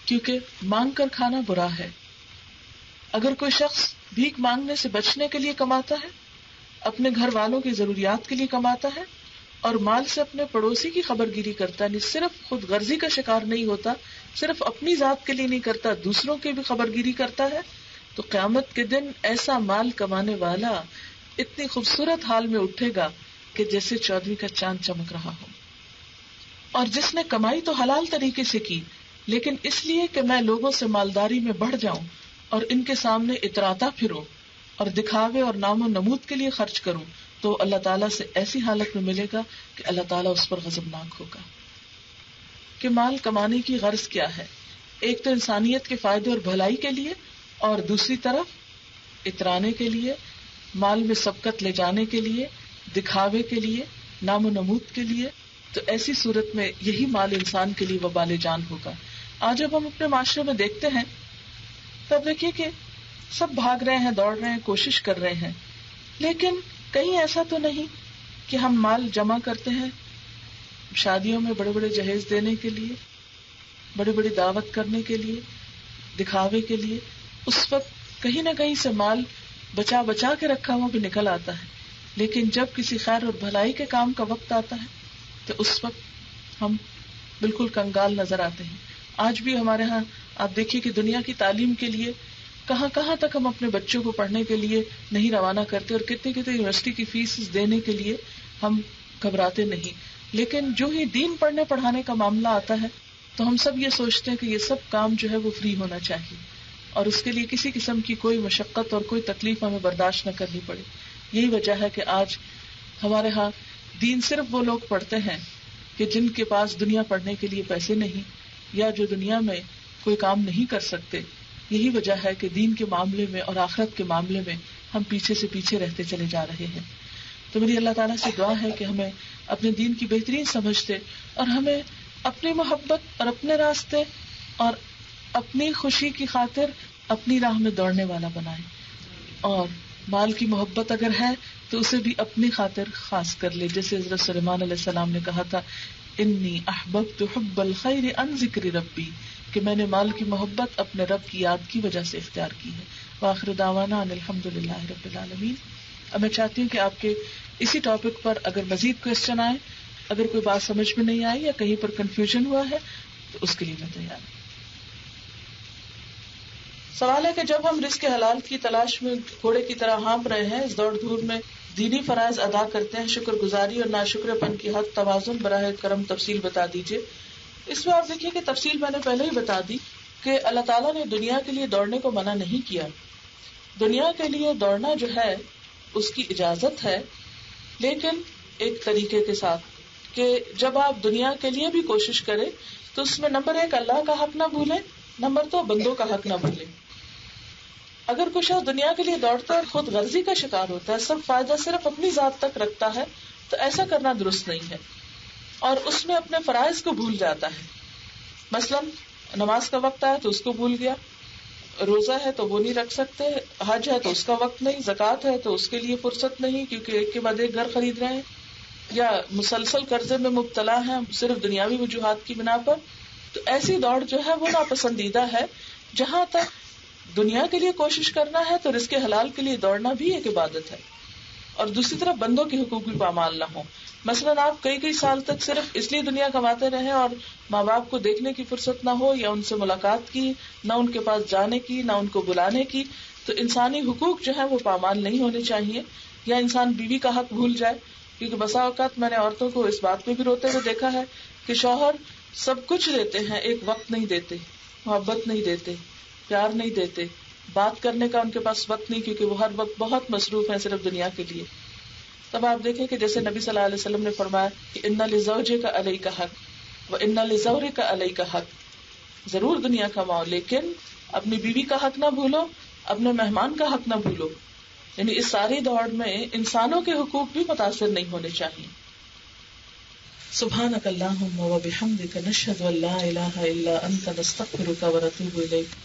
Speaker 1: کیونکہ مانگ کر کھانا برا ہے. اگر کوئی شخص بھیک مانگنے سے بچنے کے لیے کماتا ہے، اپنے گھر والوں کی ضروریات کے لیے کماتا ہے اور مال سے اپنے پڑوسی کی خبر گیری کرتا ہے، صرف خود غرضی کا شکار نہیں ہوتا، صرف اپنی ذات کے لیے نہیں کرتا، دوسروں کی بھی خبر گیری کرتا ہے، تو قیامت کے دن ایسا مال کمانے والا اتنی خوبصورت حال میں اٹھے گا کہ جیسے 14ویں کا چاند چمک رہا ہو. اور جس نے کمائی تو حلال طریقے سے کی لیکن اس لیے کہ میں لوگوں سے مالداری میں بڑھ جاؤں اور ان کے سامنے اتراتا پھروں اور دکھاوے اور نام و نمود کے لیے خرچ کروں تو اللہ تعالیٰ سے ایسی حالت میں ملے گا کہ اللہ تعالیٰ اس پر غضبناک ہوگا. کہ مال کمانے کی غرض کیا ہے؟ ایک تو انسانیت کے فائدے اور بھلائی کے لیے، اور دوسری طرف اترانے کے لیے، مال میں سبقت لے جانے کے لیے، دکھاوے کے لیے، نام و نمود کے لیے. تو ایسی صورت میں یہی مال انسان کے لیے وبال جان ہوگا. آج جب ہم اپنے معاشرے میں دیکھتے ہیں تب دیکھیے کہ سب بھاگ رہے ہیں، دوڑ رہے ہیں، کوشش کر رہے ہیں، لیکن کہیں ایسا تو نہیں کہ ہم مال جمع کرتے ہیں شادیوں میں بڑے بڑے جہیز دینے کے لیے، بڑی بڑی دعوت کرنے کے لیے، دکھاوے کے لیے. اس وقت کہیں نہ کہیں سے مال بچا بچا کے رکھا ہوا بھی نکل آتا ہے، لیکن جب کسی خیر اور بھلائی کے کام کا وقت آتا ہے تو اس وقت ہم بالکل کنگال نظر آتے ہیں. آج بھی ہمارے ہاں آپ دیکھیے کہ دنیا کی تعلیم کے لیے کہاں کہاں تک ہم اپنے بچوں کو پڑھنے کے لیے نہیں روانہ کرتے، اور کتنے کتنے یونیورسٹی کی فیس دینے کے لیے ہم گھبراتے نہیں. لیکن جو ہی دین پڑھنے پڑھانے کا معاملہ آتا ہے تو ہم سب یہ سوچتے ہیں کہ یہ سب کام جو ہے وہ فری ہونا چاہیے اور اس کے لیے کسی قسم کی کوئی مشقت اور کوئی تکلیف ہمیں برداشت نہ کرنی پڑے. یہی وجہ ہے کہ آج ہمارے ہاں دین صرف وہ لوگ پڑھتے ہیں کہ جن کے پاس دنیا پڑھنے کے لیے پیسے نہیں یا جو دنیا میں کوئی کام نہیں کر سکتے. یہی وجہ ہے کہ دین کے معاملے میں اور آخرت کے معاملے میں ہم پیچھے سے پیچھے رہتے چلے جا رہے ہیں. تو میری اللہ تعالیٰ سے دعا ہے کہ ہمیں اپنے دین کی بہترین سمجھ دے اور ہمیں اپنی محبت اور اپنے راستے اور اپنی خوشی کی خاطر اپنی راہ میں دوڑنے والا بنائے. اور مال کی محبت اگر ہے تو اسے بھی اپنی خاطر خاص کر لے، جیسے حضرت سلیمان علیہ السلام نے کہا تھا انی احببت حب الخیر عن ذکر ربی، کہ میں نے مال کی محبت اپنے رب کی یاد کی وجہ سے اختیار کی ہے. وآخر دعوانا ان الحمد للہ رب العالمین. اب میں چاہتی ہوں کہ آپ کے اسی ٹاپک پر اگر مزید کوسچن آئے، اگر کوئی بات سمجھ میں نہیں آئی یا کہیں پر کنفیوژن ہوا ہے تو اس کے لیے میں تیار ہوں. سوال ہے کہ جب ہم رزق حلال کی تلاش میں گھوڑے کی طرح ہانپ رہے ہیں، اس دوڑ دھوپ میں دینی فرائض ادا کرتے ہیں، شکر گزاری اور ناشکر پن کی حد توازن براہ کرم تفصیل بتا دیجیے. اس میں آپ دیکھیے کہ تفصیل میں نے پہلے ہی بتا دی کہ اللہ تعالیٰ نے دنیا کے لیے دوڑنے کو منع نہیں کیا. دنیا کے لیے دوڑنا جو ہے اس کی اجازت ہے، لیکن ایک طریقے کے ساتھ. کہ جب آپ دنیا کے لیے بھی کوشش کریں تو اس میں نمبر 1 اللہ کا حق نہ بھولیں، نمبر 2 بندوں کا حق نہ بھولیں. اگر کوئی شخص دنیا کے لیے دوڑتا ہے اور خود غرضی کا شکار ہوتا ہے، سب فائدہ صرف اپنی ذات تک رکھتا ہے، تو ایسا کرنا درست نہیں ہے اور اس میں اپنے فرائض کو بھول جاتا ہے. مثلا نماز کا وقت آیا تو اس کو بھول گیا، روزہ ہے تو وہ نہیں رکھ سکتے، حج ہے تو اس کا وقت نہیں، زکوٰۃ ہے تو اس کے لیے فرصت نہیں کیونکہ ایک کے بعد ایک گھر خرید رہے ہیں، یا مسلسل قرضے میں مبتلا ہیں صرف دنیاوی وجوہات کی بنا پر. تو ایسی دوڑ جو ہے وہ ناپسندیدہ ہے. جہاں تک دنیا کے لیے کوشش کرنا ہے تو رزق حلال کے لیے دوڑنا بھی ایک عبادت ہے، اور دوسری طرف بندوں کے حقوق بھی پامال نہ ہو. مثلا آپ کئی سال تک صرف اس لیے دنیا کماتے رہیں اور ماں باپ کو دیکھنے کی فرصت نہ ہو، یا ان سے ملاقات کی نہ، ان کے پاس جانے کی نہ، ان کو بلانے کی، تو انسانی حقوق جو ہے وہ پامال نہیں ہونے چاہیے. یا انسان بیوی کا حق بھول جائے، کیونکہ بسا اوقات میں نے عورتوں کو اس بات میں بھی روتے ہوئے دیکھا ہے کہ شوہر سب کچھ دیتے ہیں، ایک وقت نہیں دیتے، محبت نہیں دیتے، پیار نہیں دیتے، بات کرنے کا ان کے پاس وقت نہیں، کیونکہ وہ ہر وقت بہت مصروف ہیں صرف دنیا کے لیے. تب آپ دیکھیں کہ جیسے نبی صلی اللہ علیہ وسلم نے فرمایا کہ ان لزوجک علیک حق و ان لزورک علیک حق، ضرور دنیا کماؤ لیکن اپنی بیوی کا حق نہ بھولو، اپنے مہمان کا حق نہ بھولو. یعنی اس ساری دوڑ میں انسانوں کے حقوق بھی متاثر نہیں ہونے چاہیے. سبحانک اللہم و بحمدک نشہد ان لا الہ الا انت نستغفرک و نتوب الیک.